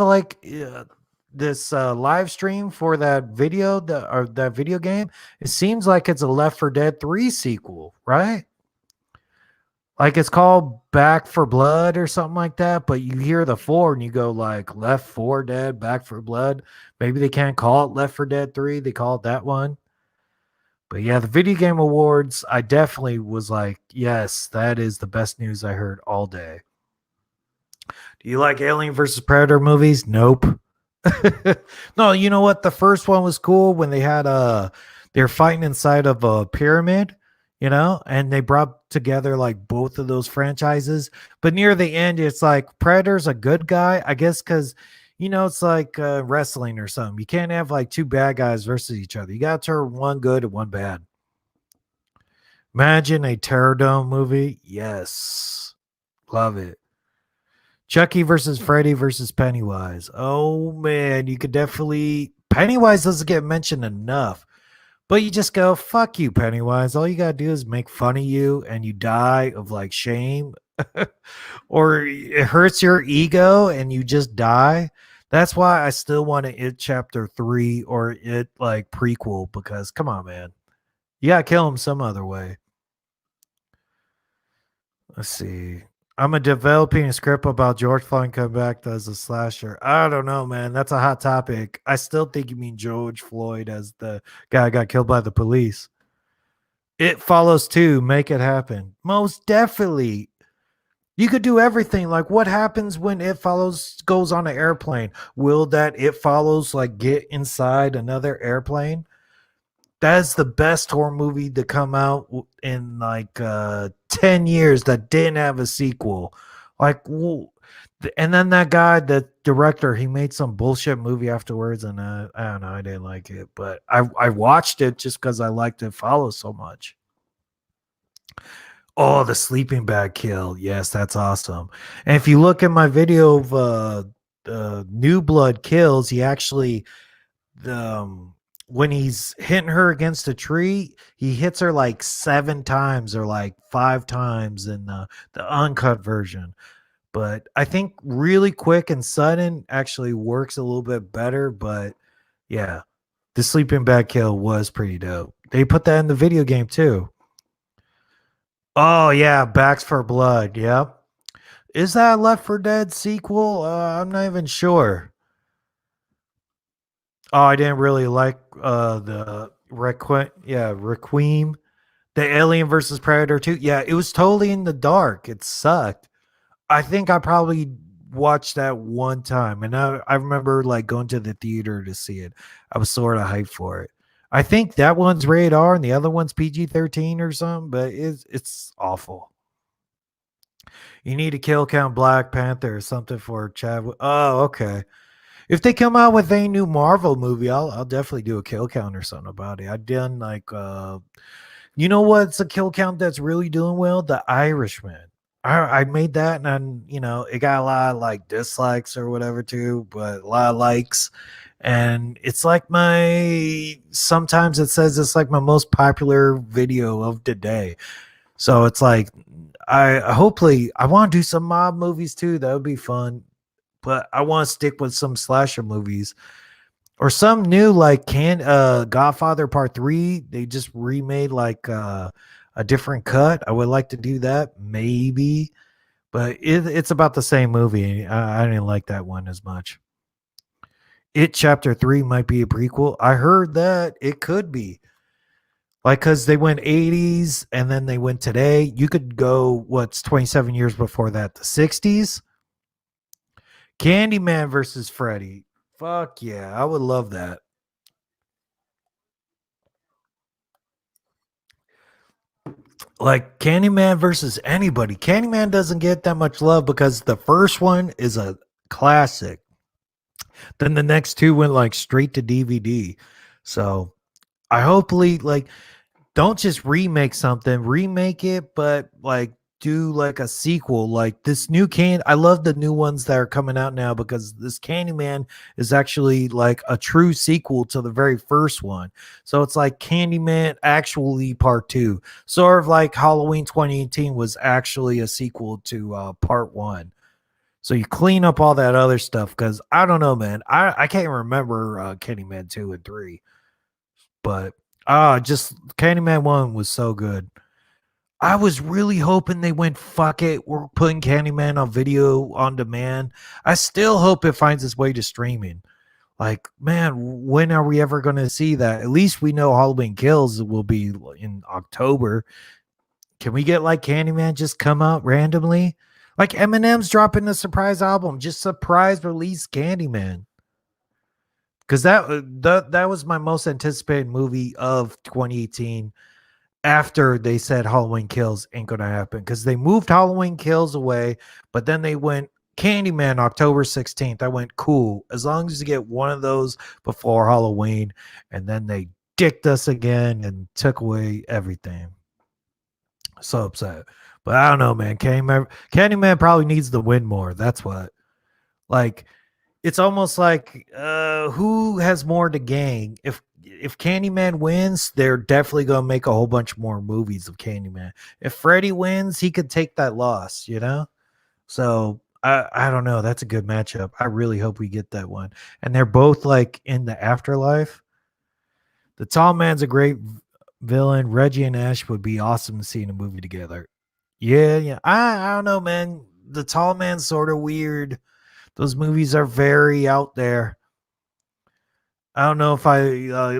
Speaker 1: this live stream for that that video game. It seems like it's a Left 4 Dead 3 sequel, right? Like it's called Back for Blood or something like that, but you hear the 4 and you go like Left 4 Dead, Back for Blood. Maybe they can't call it Left 4 Dead 3. They call it that one. But yeah, the Video Game Awards, I definitely was like, yes, that is the best news I heard all day. Do you like Alien versus Predator movies? Nope. No, you know what? The first one was cool when they're fighting inside of a pyramid, and they brought together like both of those franchises. But near the end, it's like Predator's a good guy, I guess, because it's like wrestling or something. You can't have like two bad guys versus each other. You got to turn one good and one bad. Imagine a Terror Dome movie. Yes. Love it. Chucky versus Freddy versus Pennywise. Oh man, you could definitely. Pennywise doesn't get mentioned enough, but you just go, fuck you, Pennywise. All you gotta do is make fun of you and you die of like shame, or it hurts your ego and you just die. That's why I still want to It Chapter 3 or It like prequel, because come on, man. You gotta kill him some other way. Let's see. I'm developing a script about George Floyd coming back as a slasher. I don't know, man. That's a hot topic. I still think you mean George Floyd as the guy who got killed by the police. It Follows too. Make it happen. Most definitely. You could do everything. Like, what happens when It Follows goes on an airplane? Will that It Follows like get inside another airplane? That's the best horror movie to come out in like 10 years that didn't have a sequel. Like, and then that guy, the director, he made some bullshit movie afterwards, and I don't know, I didn't like it, but I watched it just because I liked It Follows so much. Oh, the sleeping bag kill. Yes, that's awesome. And if you look at my video of New Blood kills, he actually when he's hitting her against a tree, he hits her like 7 times or like 5 times in the uncut version. But I think really quick and sudden actually works a little bit better. But yeah, the sleeping bag kill was pretty dope. They put that in the video game too. Oh yeah, Backs for Blood. Yep. Is that a Left 4 Dead sequel? I'm not even sure. Oh, I didn't really like the Requiem, the Alien versus Predator 2. Yeah, it was totally in the dark. It sucked. I think I probably watched that one time, and I remember like going to the theater to see it. I was sort of hyped for it. I think that one's rated R and the other one's PG-13 or something, but it's awful. You need to kill Count Black Panther or something for Chadwick. Oh, okay. If they come out with a new Marvel movie, I'll definitely do a kill count or something about it. I've done like you know what's a kill count that's really doing well? The Irishman. I made that and then it got a lot of like dislikes or whatever too, but a lot of likes. And it's like sometimes it says it's like my most popular video of the day. So it's like I want to do some mob movies too. That would be fun. But I want to stick with some slasher movies or some new like Godfather Part 3. They just remade like a different cut. I would like to do that maybe, but it's about the same movie. I didn't like that one as much. It Chapter 3 might be a prequel. I heard that it could be. Like, because they went 80s and then they went today. You could go, what's 27 years before that? The 60s? Candyman versus Freddy. Fuck yeah. I would love that. Like, Candyman versus anybody. Candyman doesn't get that much love because the first one is a classic. Then the next two went like straight to DVD. So I hopefully like don't just remake something, remake it, but like do like a sequel. Like this new I love the new ones that are coming out now because this Candyman is actually like a true sequel to the very first one. So it's like Candyman actually part 2. Sort of like Halloween 2018 was actually a sequel to part 1. So you clean up all that other stuff because I don't know, man. I can't remember Candyman 2 and 3, but just Candyman 1 was so good. I was really hoping they went, fuck it, we're putting Candyman on video on demand. I still hope it finds its way to streaming. Like, man, when are we ever going to see that? At least we know Halloween Kills will be in October. Can we get like Candyman just come out randomly? Like Eminem's dropping a surprise album, just surprise release Candyman. Because that was my most anticipated movie of 2018 after they said Halloween Kills ain't gonna happen. Because they moved Halloween Kills away, but then they went Candyman October 16th. I went, cool. As long as you get one of those before Halloween, and then they dicked us again and took away everything. So upset. But I don't know, man. Candyman probably needs to win more. That's what. Like, it's almost like who has more to gain? If Candyman wins, they're definitely gonna make a whole bunch more movies of Candyman. If Freddy wins, he could take that loss, So I don't know. That's a good matchup. I really hope we get that one. And they're both like in the afterlife. The tall man's a great villain. Reggie and Ash would be awesome to see in a movie together. Yeah. I don't know, man. The tall man's sort of weird. Those movies are very out there. I don't know if I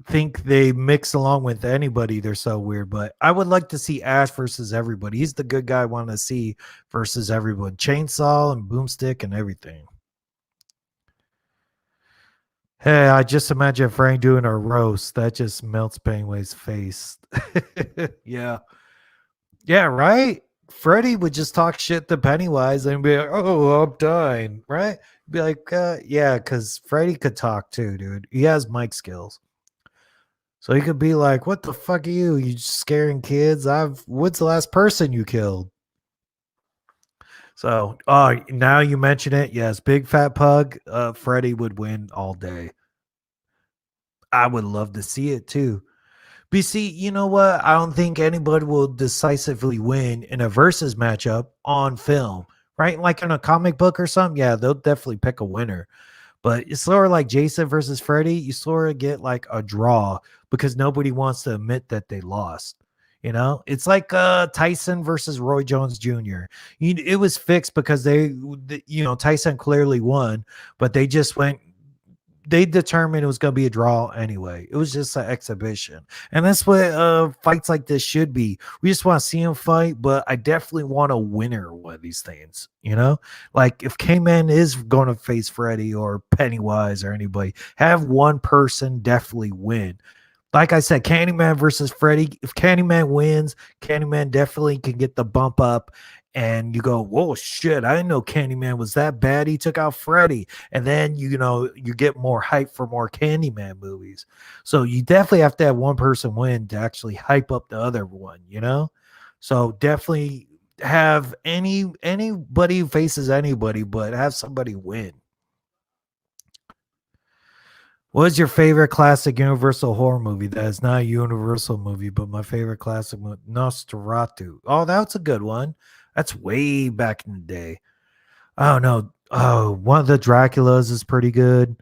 Speaker 1: think they mix along with anybody. They're so weird, but I would like to see Ash versus everybody. He's the good guy I want to see versus everyone. Chainsaw and Boomstick and everything. Hey, I just imagine Frank doing a roast. That just melts Painway's face. Yeah. Yeah, right? Freddy would just talk shit to Pennywise and be like, oh, I'm dying, right? Be like, yeah, because Freddy could talk too, dude. He has mic skills. So he could be like, what the fuck are you? You just scaring kids? What's the last person you killed? So, now you mention it. Yes, Big Fat Pug, Freddy would win all day. I would love to see it too. But see, you know what? I don't think anybody will decisively win in a versus matchup on film, right? Like in a comic book or something. Yeah, they'll definitely pick a winner. But it's sort of like Jason versus Freddy. You sort of get like a draw because nobody wants to admit that they lost. It's like Tyson versus Roy Jones Jr. It was fixed because Tyson clearly won, but they determined it was going to be a draw anyway. It was just an exhibition. And that's what fights like this should be. We just want to see him fight, but I definitely want a winner one of these things, Like if K-Man is going to face Freddy or Pennywise or anybody, have one person definitely win. Like I said, Candyman versus Freddy. If Candyman wins, Candyman definitely can get the bump up and you go, whoa, shit, I didn't know Candyman was that bad. He took out Freddy. And then, you get more hype for more Candyman movies. So you definitely have to have one person win to actually hype up the other one. So definitely have anybody who faces anybody, but have somebody win. What is your favorite classic Universal horror movie that is not a Universal movie, but my favorite classic movie? Nosferatu. Oh, that's a good one. That's way back in the day. Oh no. Oh, one of the Draculas is pretty good.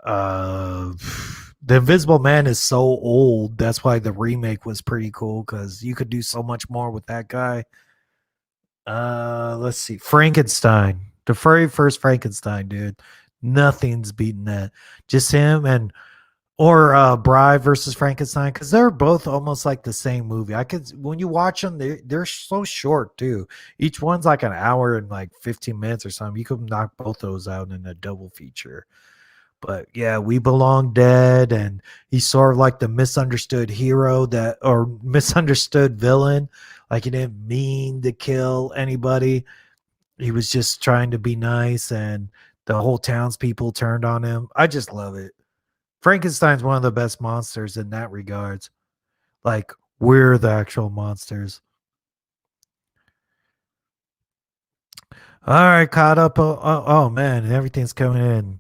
Speaker 1: Uh The Invisible Man is so old. That's why the remake was pretty cool because you could do so much more with that guy. Let's see. Frankenstein. The very first Frankenstein, dude. Nothing's beating that. Just him and or Bride versus Frankenstein, because they're both almost like the same movie. I could when you watch them, they're so short too. Each one's like an hour and like 15 minutes or something. You could knock both those out in a double feature. But yeah, We Belong Dead, and he's sort of like the misunderstood hero that or misunderstood villain. Like he didn't mean to kill anybody. He was just trying to be nice, and the whole townspeople turned on him. I just love it. Frankenstein's one of the best monsters in that regards. Like we're the actual monsters. All right, caught up. Oh man, everything's coming in.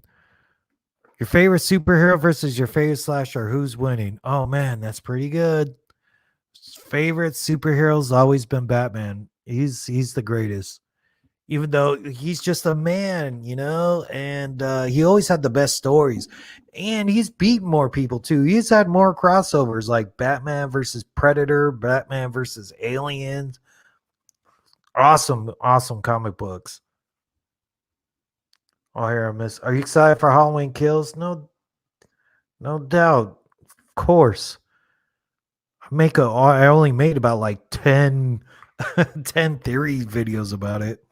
Speaker 1: Your favorite superhero versus your favorite slasher. Who's winning? Oh man, that's pretty good. Favorite superhero's always been Batman. He's the greatest. Even though he's just a man, and he always had the best stories. And he's beaten more people too. He's had more crossovers like Batman versus Predator, Batman versus Aliens. Awesome, awesome comic books. Oh, here I miss. Are you excited for Halloween Kills? No, no doubt. Of course. I only made about like 10, 10 theory videos about it.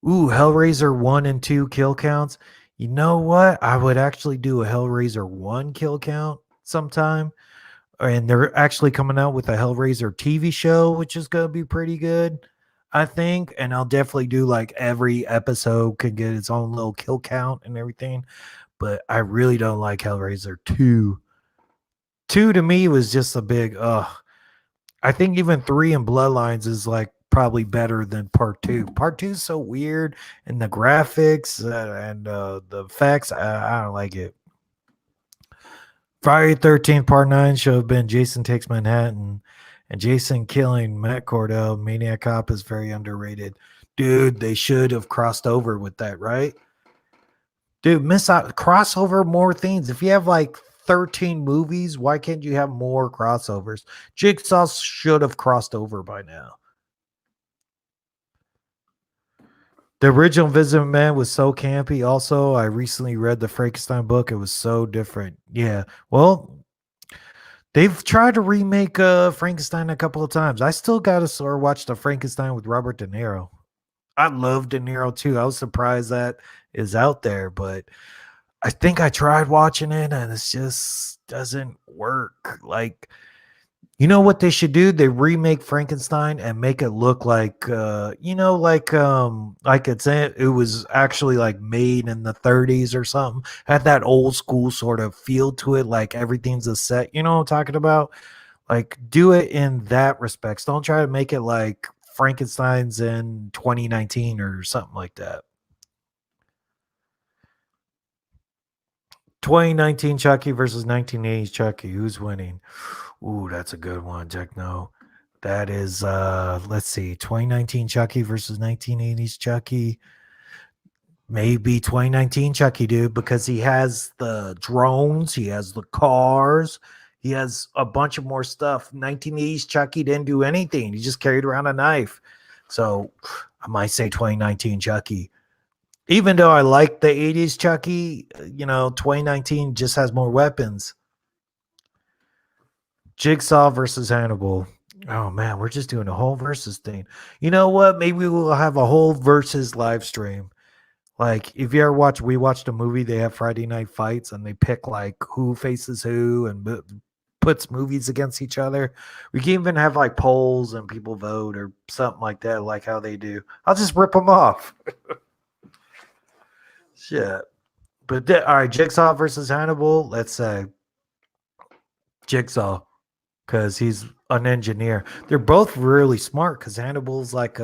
Speaker 1: Ooh, Hellraiser 1 and 2 kill counts. You know what? I would actually do a Hellraiser 1 kill count sometime. And they're actually coming out with a Hellraiser TV show, which is going to be pretty good, I think. And I'll definitely do like every episode could get its own little kill count and everything. But I really don't like Hellraiser 2. 2 to me was just a big, I think even 3 and Bloodlines is like probably better than part 2. Part 2 is so weird, and the graphics and the effects, I don't like it. Friday 13th part 9 should have been Jason Takes Manhattan, and Jason killing Matt Cordell, Maniac Cop, is very underrated. Dude, they should have crossed over with that, right? Dude, miss out crossover more things. If you have like 13 movies, why can't you have more crossovers? Jigsaw should have crossed over by now. The original Invisible Man was so campy. Also, I recently read the Frankenstein book. It was so different. Yeah. Well, they've tried to remake Frankenstein a couple of times. I still got to sort of watch the Frankenstein with Robert De Niro. I love De Niro too. I was surprised that is out there, but I think I tried watching it and it just doesn't work. Like, you know what they should do? They remake Frankenstein and make it look like it was actually like made in the 30s or something. Had that old school sort of feel to it, like everything's a set. You know what I'm talking about? Like do it in that respects. Don't try to make it like Frankenstein's in 2019 or something like that. 2019 Chucky versus 1980s Chucky. Who's winning? Ooh, that's a good one, Techno. That is let's see, 2019 Chucky versus 1980s Chucky. Maybe 2019 Chucky, dude, because he has the drones, he has the cars, he has a bunch of more stuff. 1980s Chucky didn't do anything. He just carried around a knife. So I might say 2019 Chucky. Even though I like the 80s Chucky, 2019 just has more weapons. Jigsaw versus Hannibal. Oh man, we're just doing a whole versus thing. You know what? Maybe we'll have a whole versus live stream. Like if you ever we watched a movie, they have Friday night fights and they pick like who faces who and puts movies against each other. We can even have like polls and people vote or something like that, like how they do. I'll just rip them off. Shit. But all right, Jigsaw versus Hannibal. Let's say Jigsaw because he's an engineer. They're both really smart because Hannibal's like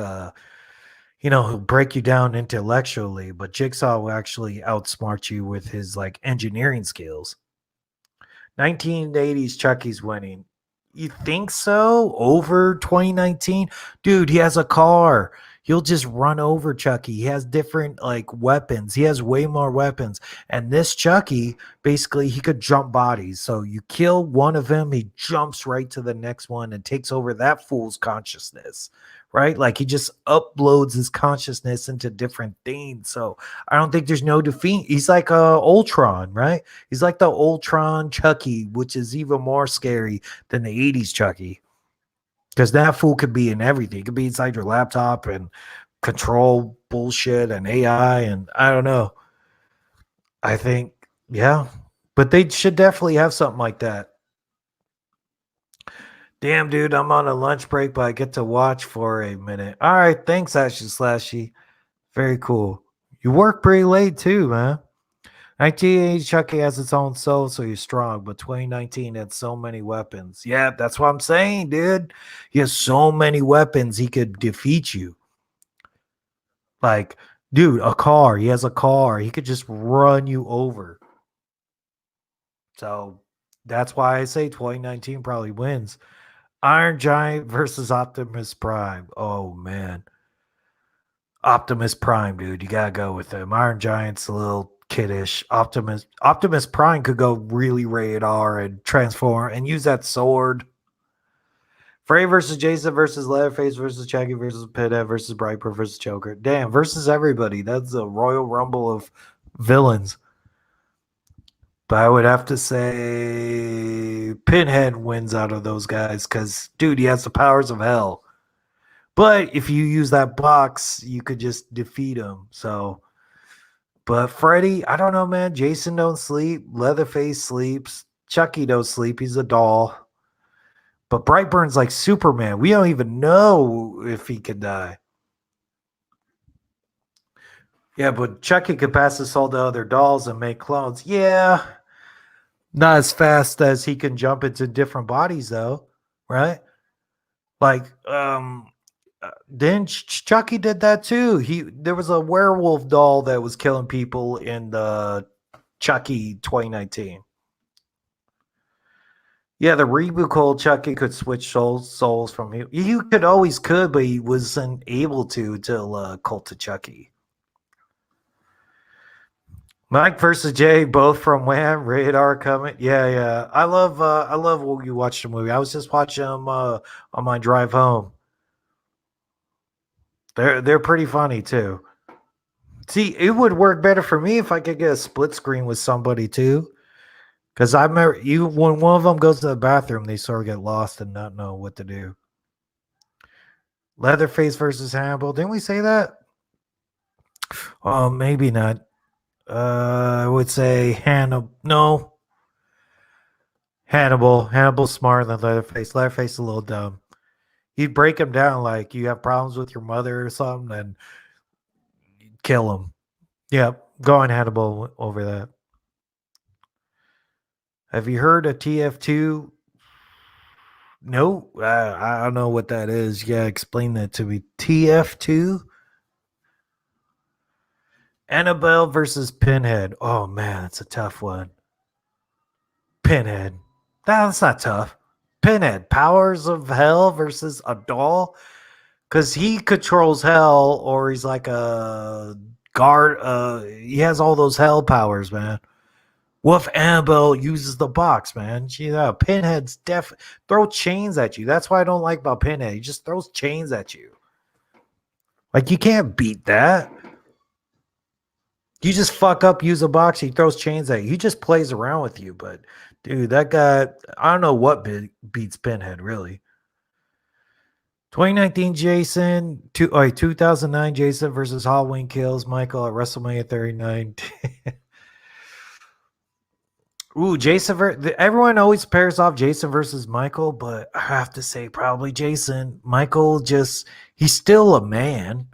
Speaker 1: he'll break you down intellectually, but Jigsaw will actually outsmart you with his like engineering skills. 1980s Chucky's winning. You think so? Over 2019? Dude, he has a car. He'll just run over Chucky. He has different like weapons. He has way more weapons. And this Chucky, basically, he could jump bodies. So you kill one of them, he jumps right to the next one and takes over that fool's consciousness. Right? Like he just uploads his consciousness into different things. So I don't think there's no defeat. He's like Ultron, right? He's like the Ultron Chucky, which is even more scary than the 80s Chucky. Because that fool could be in everything. It could be inside your laptop and control bullshit and AI. And I don't know. I think, yeah. But they should definitely have something like that. Damn, dude, I'm on a lunch break, but I get to watch for a minute. All right. Thanks, Ashy Slashy. Very cool. You work pretty late too, man. 1980 Chucky has its own soul, so he's strong, but 2019 had so many weapons. Yeah, that's what I'm saying, dude. He has so many weapons, he could defeat you. Like, dude, a car. He has a car. He could just run you over. So that's why I say 2019 probably wins. Iron Giant versus Optimus Prime. Oh, man. Optimus Prime, dude. You got to go with him. Iron Giant's a little kiddish. Optimus Prime could go really rated R and transform and use that sword. Freddy versus Jason versus Leatherface versus Chucky versus Pinhead versus Brightburn versus Joker. Damn, versus everybody. That's a Royal Rumble of villains. But I would have to say Pinhead wins out of those guys because, dude, he has the powers of hell. But if you use that box, you could just defeat him. So, but Freddy, I don't know, man. Jason don't sleep. Leatherface sleeps. Chucky don't sleep. He's a doll. But Brightburn's like Superman. We don't even know if he can die. Yeah, but Chucky could pass this all to other dolls and make clones. Yeah. Not as fast as he can jump into different bodies, though. Right? Like, then Chucky did that too. There was a werewolf doll that was killing people in the Chucky 2019. Yeah, the reboot called Chucky could switch souls from you. You could, but he wasn't able to till Cult of Chucky. Mike versus Jay, both from Wham, rated R coming. Yeah. I love when you watch the movie. I was just watching them on my drive home. They're pretty funny too. See, it would work better for me if I could get a split screen with somebody too. Because I remember when one of them goes to the bathroom, they sort of get lost and not know what to do. Leatherface versus Hannibal. Didn't we say that? Oh, maybe not. I would say Hannibal. No. Hannibal. Hannibal's smarter than Leatherface. Leatherface is a little dumb. He'd break him down like you have problems with your mother or something and kill him. Yeah, go on Hannibal over that. Have you heard of TF2? No, I don't know what that is. Yeah, explain that to me. TF2? Annabelle versus Pinhead. Oh, man, that's a tough one. Pinhead. That's not tough. Pinhead. Powers of Hell versus a doll? Because he controls hell, or he's like a guard. He has all those hell powers, man. What if Annabelle uses the box, man? Pinhead's throw chains at you. That's what I don't like about Pinhead. He just throws chains at you. Like, you can't beat that. You just fuck up, use a box, he throws chains at you. He just plays around with you. But, dude, that guy, I don't know what beats Pinhead, really. 2019 Jason, 2009 Jason versus Halloween Kills Michael at WrestleMania 39. Ooh, everyone always pairs off Jason versus Michael, but I have to say probably Jason. Michael he's still a man.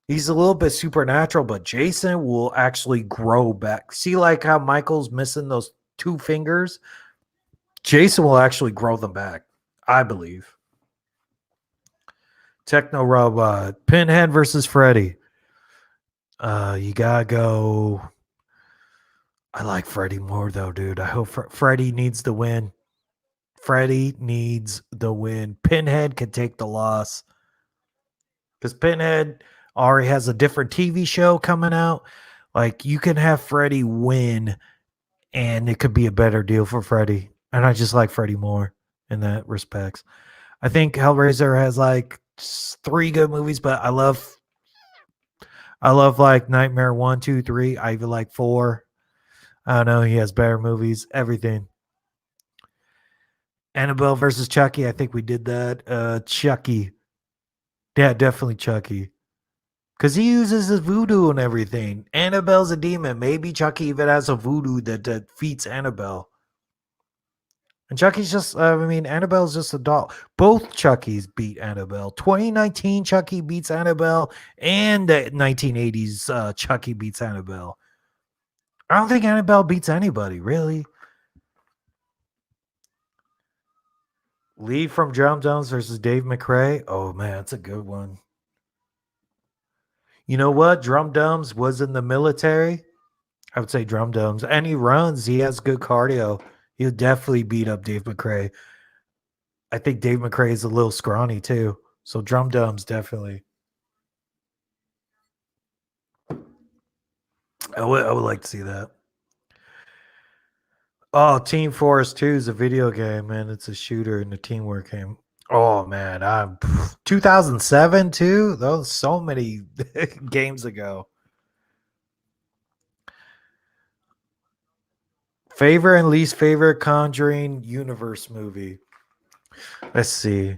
Speaker 1: He's a little bit supernatural, but Jason will actually grow back. See, like how Michael's missing those two fingers? Jason will actually grow them back, I believe. Techno Robot, Pinhead versus Freddy. You gotta go. I like Freddy more though, dude. I hope Freddy needs the win. Freddy needs the win. Pinhead can take the loss because Pinhead already has a different TV show coming out. Like you can have Freddy win, and it could be a better deal for Freddy. And I just like Freddy more in that respects. I think Hellraiser has like 3 good movies, but I love like Nightmare 1, 2, 3. I even like 4. I don't know. He has better movies. Everything. Annabelle versus Chucky. I think we did that. Chucky. Yeah, definitely Chucky. Because he uses his voodoo and everything. Annabelle's a demon. Maybe Chucky even has a voodoo that defeats Annabelle. And Chucky's Annabelle's just a doll. Both Chuckies beat Annabelle. 2019 Chucky beats Annabelle, and the 1980s Chucky beats Annabelle. I don't think Annabelle beats anybody, really. Lee from Drum Dums versus Dave McRae. Oh, man, that's a good one. You know what? Drum Dums was in the military. I would say Drum Dums. And he runs. He has good cardio. He'll definitely beat up Dave McRae. I think Dave McRae is a little scrawny, too. So Drum Dums, definitely. I would like to see that. Oh, Team Fortress 2 is a video game, man. It's a shooter and a teamwork game. Oh man, I'm 2007 too. Those so many games ago. Favorite and least favorite Conjuring universe movie. Let's see.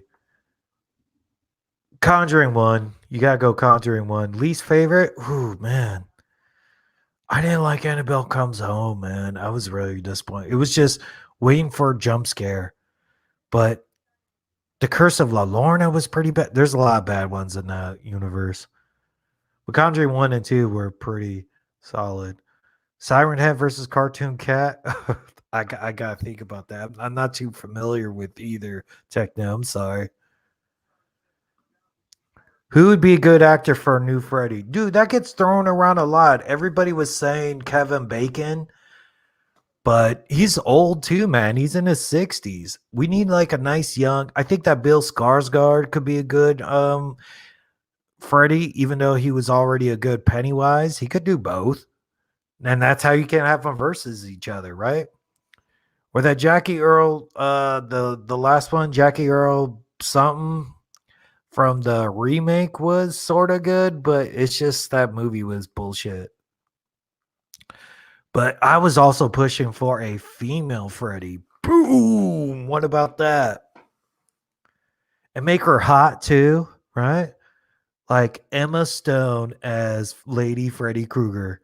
Speaker 1: Conjuring 1. You gotta go Conjuring 1. Least favorite? Ooh, man. I didn't like Annabelle Comes Home, man. I was really disappointed. It was just waiting for a jump scare. But The Curse of La Lorna was pretty bad. There's a lot of bad ones in that universe. But Conjuring 1 and 2 were pretty solid. Siren Head versus Cartoon Cat. I gotta think about that. I'm not too familiar with either techno. I'm sorry. Who would be a good actor for a new Freddy? Dude, that gets thrown around a lot. Everybody was saying Kevin Bacon, but he's old too, man. He's in his 60s. We need like a nice young. I think that Bill Skarsgård could be a good Freddy, even though he was already a good Pennywise. He could do both. And that's how you can have them versus each other, right? Or that Jackie Earl, the last one, Jackie Earl something from the remake was sort of good, but it's just that movie was bullshit. But I was also pushing for a female Freddy. Boom! What about that? And make her hot too, right? Like Emma Stone as Lady Freddy Krueger.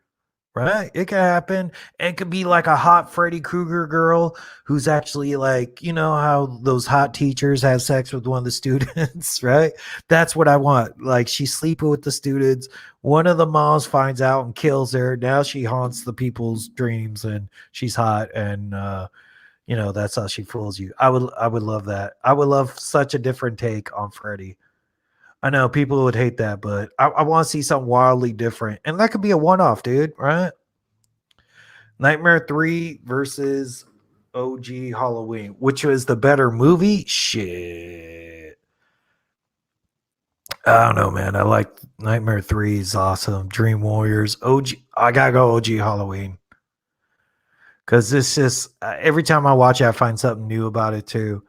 Speaker 1: Right? It could happen. It could be like a hot Freddy Krueger girl who's actually like, you know how those hot teachers have sex with one of the students, right? That's what I want. Like she's sleeping with the students. One of the moms finds out and kills her. Now she haunts the people's dreams and she's hot and that's how she fools you. I would love that. I would love such a different take on Freddy. I know people would hate that, but I want to see something wildly different. And that could be a one-off, dude, right? Nightmare 3 versus OG Halloween. Which was the better movie? Shit. I don't know, man. I like Nightmare 3 is awesome. Dream Warriors. OG. I got to go OG Halloween. Because it's just, every time I watch it, I find something new about it, too.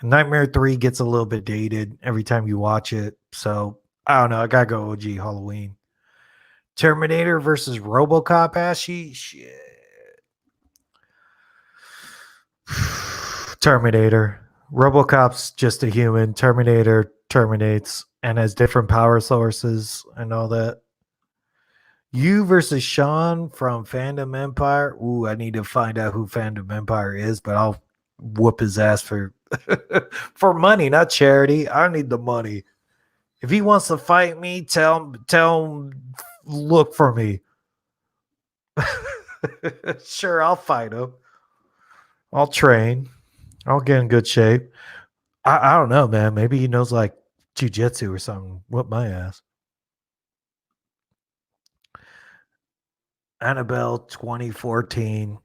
Speaker 1: Nightmare 3 gets a little bit dated every time you watch it. So, I don't know. I got to go OG Halloween. Terminator versus RoboCop, Ashy? Shit. Terminator. RoboCop's just a human. Terminator terminates and has different power sources and all that. You versus Sean from Fandom Empire. Ooh, I need to find out who Fandom Empire is, but I'll whoop his ass for for money, not charity. I need the money. If he wants to fight me, tell him look for me. Sure, I'll fight him. I'll train. I'll get in good shape. I don't know, man. Maybe he knows like jujitsu or something. Whoop my ass. Annabelle 2014.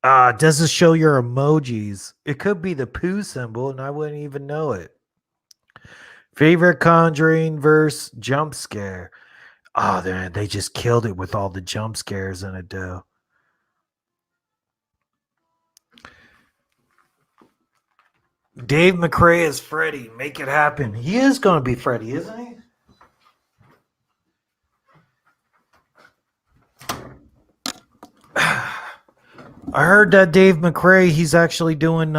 Speaker 1: Does it show your emojis? It could be the poo symbol, and I wouldn't even know it. Favorite Conjuring verse jump scare. Oh, they just killed it with all the jump scares in it, though. Dave McRae is Freddy. Make it happen. He is going to be Freddy, isn't he? I heard that Dave McRae, he's actually doing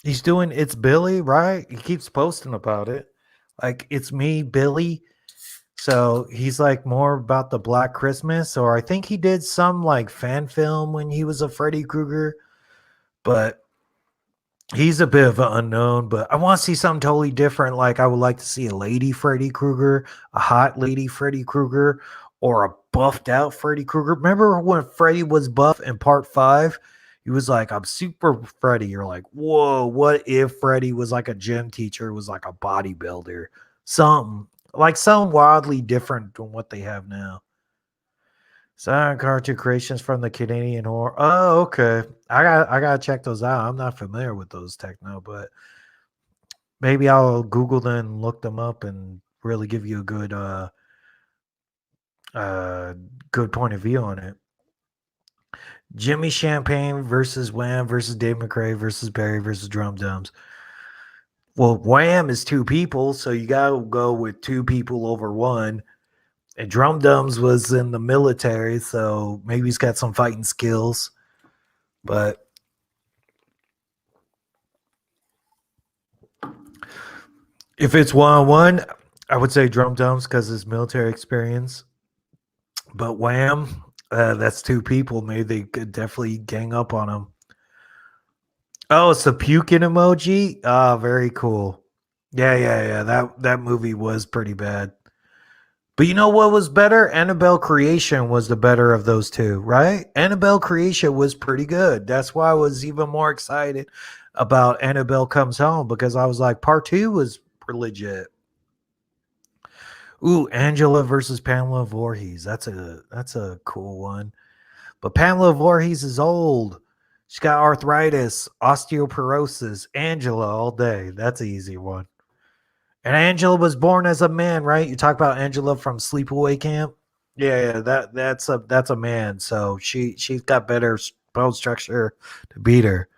Speaker 1: he's doing It's Billy, right? He keeps posting about it. Like it's me, Billy. So he's like more about the Black Christmas, or I think he did some like fan film when he was a Freddy Krueger, but he's a bit of an unknown. But I want to see something totally different. Like I would like to see a lady Freddy Krueger, a hot lady Freddy Krueger, or a buffed out Freddy Krueger. Remember when Freddy was buff in part 5? He was like, I'm super Freddy. You're like, whoa, what if Freddy was like a gym teacher, was like a bodybuilder? Something like something wildly different than what they have now. Silent cartoon creations from the Canadian horror. Oh, okay. I gotta check those out. I'm not familiar with those techno, but maybe I'll Google them and look them up and really give you a uh good point of view on it. Jimmy Champagne versus Wham versus Dave McRae versus Barry versus Drum Dums. Well, Wham is 2 people, so you gotta go with 2 people over 1. And Drum Dums was in the military, so maybe he's got some fighting skills. But if it's 1-on-1, I would say Drum Dums because his military experience. But Wham, that's 2 people. Maybe they could definitely gang up on him. Oh, it's a puking emoji. Ah, very cool. Yeah. That movie was pretty bad. But you know what was better? Annabelle Creation was the better of those 2, right? Annabelle Creation was pretty good. That's why I was even more excited about Annabelle Comes Home, because I was like, part 2 was legit. Ooh, Angela versus Pamela Voorhees. That's a cool one. But Pamela Voorhees is old. She's got arthritis, osteoporosis. Angela all day. That's an easy one. And Angela was born as a man, right? You talk about Angela from Sleepaway Camp. Yeah, that's a man. So she's got better bone structure to beat her.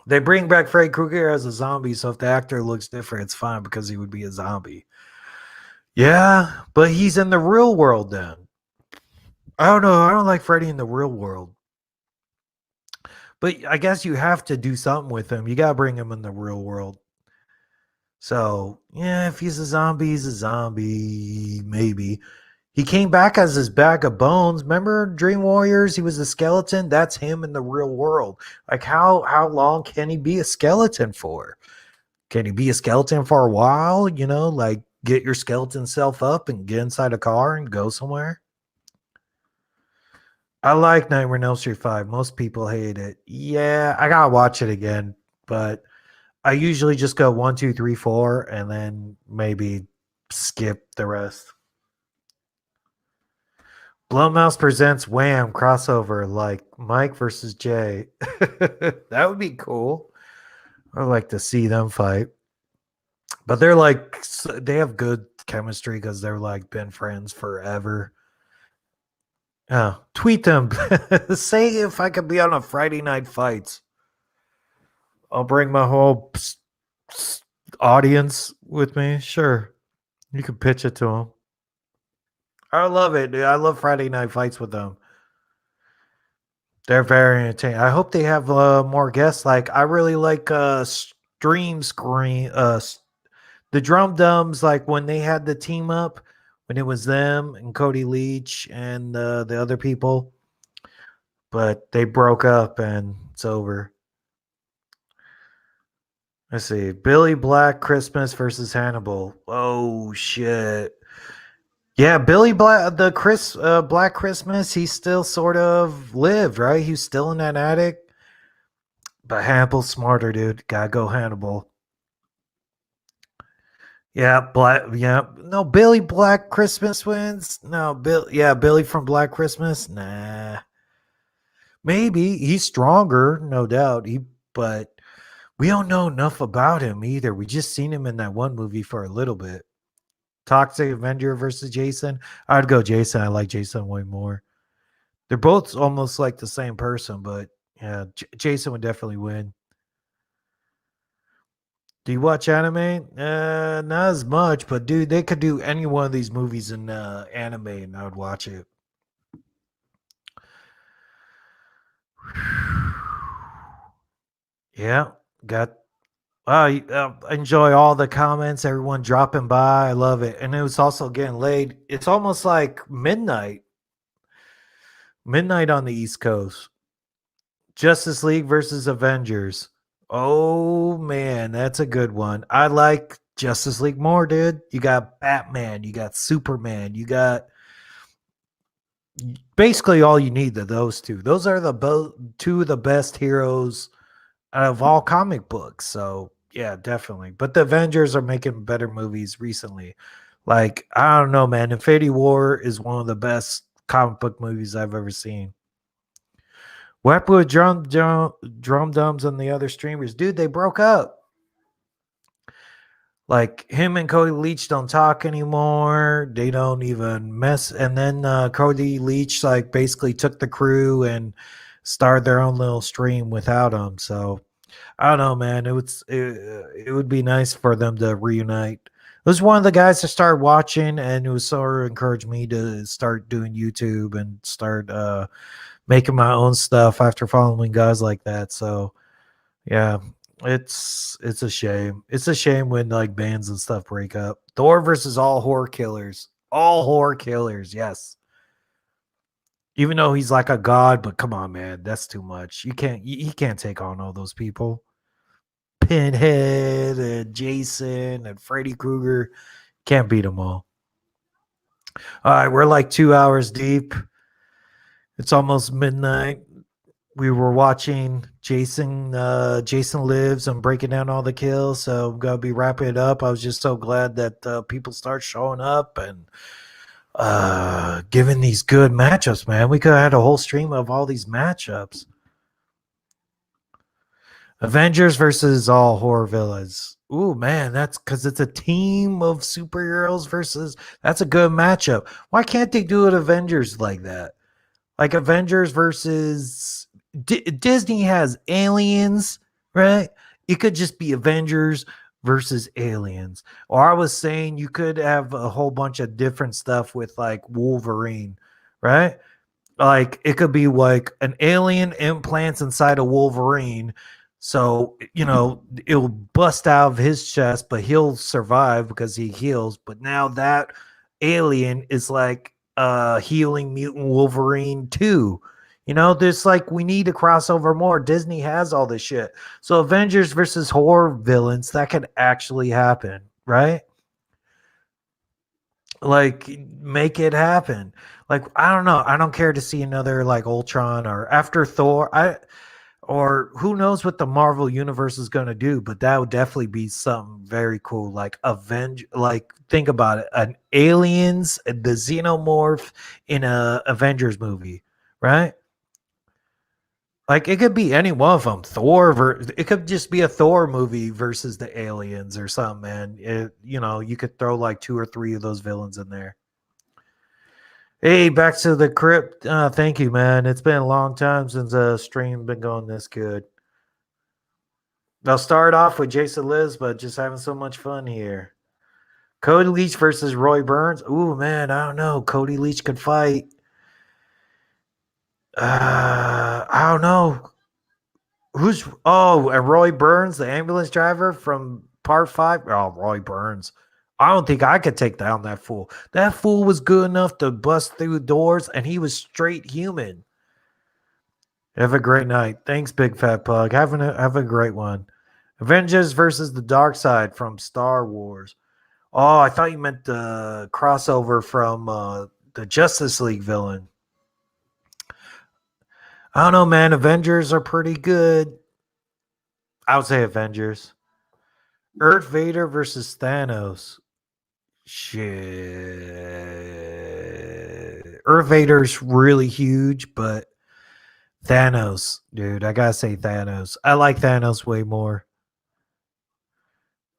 Speaker 1: They bring back Freddy Krueger as a zombie, so if the actor looks different, it's fine because he would be a zombie. Yeah, but he's in the real world then. I don't know. I don't like Freddy in the real world. But I guess you have to do something with him. You gotta bring him in the real world. So yeah, if he's a zombie, he's a zombie. Maybe. He came back as his bag of bones. Remember Dream Warriors? He was a skeleton. That's him in the real world. Like how long can he be a skeleton for? Can he be a skeleton for a while? You know, like get your skeleton self up and get inside a car and go somewhere. I like Nightmare on Elm Street 5. Most people hate it. Yeah, I gotta watch it again, but I usually just go 1, 2, 3, 4, and then maybe skip the rest. Blumhouse presents Wham crossover like Mike versus Jay. That would be cool. I'd like to see them fight. But they're like, they have good chemistry because they're like been friends forever. Oh, tweet them. Say if I could be on a Friday Night Fights. I'll bring my whole audience with me. Sure. You can pitch it to them. I love it, dude. I love Friday Night Fights with them. They're very entertaining. I hope they have more guests. Like I really like Stream Screen the Drum Dums, like when they had the team up when it was them and Cody Leach and the other people, but they broke up and it's over. Let's see. Billy Black Christmas versus Hannibal. Oh shit. Yeah, Billy Black, the Black Christmas, he still sort of lived, right? He was still in that attic. But Hannibal's smarter, dude. Gotta go Hannibal. Yeah, Black. Yeah, no, Billy Black Christmas wins. No, Bill. Yeah, Billy from Black Christmas. Nah, maybe he's stronger, no doubt. But we don't know enough about him either. We just seen him in that one movie for a little bit. Toxic Avenger versus Jason. I'd go Jason. I like Jason way more. They're both almost like the same person, but yeah, Jason would definitely win. Do you watch anime? Not as much, but dude, they could do any one of these movies in anime, and I would watch it. Yeah, got. I enjoy all the comments, everyone dropping by. I love it, and it was also getting late. It's almost like midnight on the East Coast. Justice League versus Avengers. Oh man, that's a good one. I like Justice League more, dude. You got Batman, you got Superman, you got basically all you need of those two. Those are the two of the best heroes out of all comic books. So yeah, definitely. But the Avengers are making better movies recently. Like I don't know, man. Infinity War is one of the best comic book movies I've ever seen. What happened with Drum Dums and the other streamers? Dude, they broke up. Like him and Cody Leach don't talk anymore. They don't even mess. And then Cody Leach like basically took the crew and started their own little stream without him. So I don't know, man. It would be nice for them to reunite. It was one of the guys that started watching, and it was sort of encouraged me to start doing YouTube and start making my own stuff after following guys like that. So yeah, it's a shame. It's a shame when like bands and stuff break up. Thor versus all horror killers. All horror killers, yes. Even though he's like a god, but come on, man, that's too much. He can't take on all those people. Pinhead and Jason and Freddy Krueger. Can't beat them all. All right, we're like 2 hours deep. It's almost midnight. We were watching Jason Lives and breaking down all the kills. So I'm gonna be wrapping it up. I was just so glad that people start showing up and giving these good matchups, man. We could have had a whole stream of all these matchups. Avengers versus all horror villains. Ooh, man, that's because it's a team of superheroes versus. That's a good matchup. Why can't they do it Avengers like that? Like Avengers versus Disney has aliens, right? It could just be Avengers versus aliens. Or I was saying you could have a whole bunch of different stuff with like Wolverine, right? Like it could be like an alien implants inside a Wolverine. So, it'll bust out of his chest, but he'll survive because he heals. But now that alien is like healing mutant Wolverine too. There's like we need to cross over more. Disney has all this shit. So Avengers versus horror villains, that could actually happen, right? Like make it happen. Like I don't know. I don't care to see another like Ultron or after Thor. Or who knows what the Marvel universe is going to do, but that would definitely be something very cool. Like like think about it, an aliens, the xenomorph in a Avengers movie, right? Like it could be any one of them. It could just be a Thor movie versus the aliens or something, man. You could throw like two or three of those villains in there. Hey, back to the crypt. Thank you, man. It's been a long time since a stream been going this good. I'll start off with Jason Liz, but just having so much fun here. Cody Leach versus Roy Burns. Ooh, man, I don't know. Cody Leach could fight. I don't know. And Roy Burns, the ambulance driver from part 5. Oh, Roy Burns. I don't think I could take down that fool. That fool was good enough to bust through doors, and he was straight human. Have a great night. Thanks, Big Fat Pug. Have a great one. Avengers versus the Dark Side from Star Wars. Oh, I thought you meant the crossover from the Justice League villain. I don't know, man. Avengers are pretty good. I would say Avengers. Earth Vader versus Thanos. Shit. Earth Vader's really huge, but Thanos, dude, I gotta say Thanos. I like Thanos way more.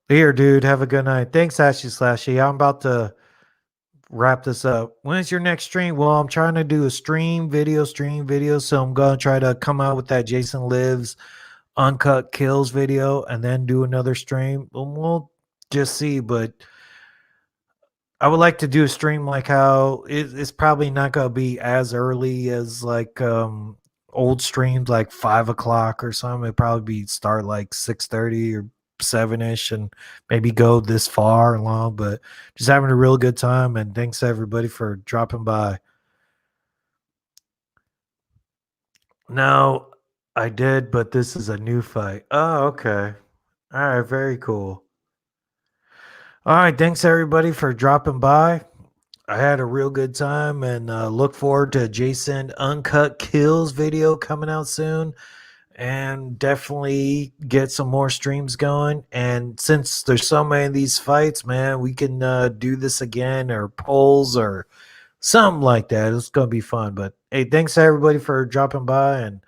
Speaker 1: Here, dude, have a good night. Thanks, Ashy Slashy. I'm about to wrap this up. When is your next stream? Well, I'm trying to do a stream video. So I'm gonna try to come out with that Jason Lives Uncut Kills video and then do another stream. We'll just see, but I would like to do a stream like how it's probably not gonna be as early as like old streams like 5 o'clock or something. It'd probably be start like 6:30 or 7ish and maybe go this far along, but just having a real good time, and thanks everybody for dropping by. No, I did, but this is a new fight. Oh, okay. All right, very cool. All right, thanks everybody for dropping by. I had a real good time, and look forward to Jason Uncut Kills video coming out soon, and definitely get some more streams going. And since there's so many of these fights, man, we can do this again, or polls or something like that. It's gonna be fun. But hey, thanks everybody for dropping by, and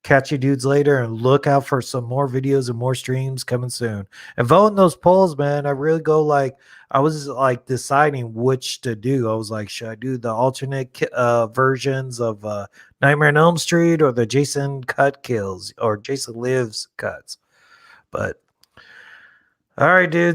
Speaker 1: catch you dudes later, and look out for some more videos and more streams coming soon. And vote in those polls, man. I really go like, I was like deciding which to do. I was like, should I do the alternate versions of Nightmare on Elm Street, or the Jason cut kills, or Jason Lives cuts? But all right, dudes.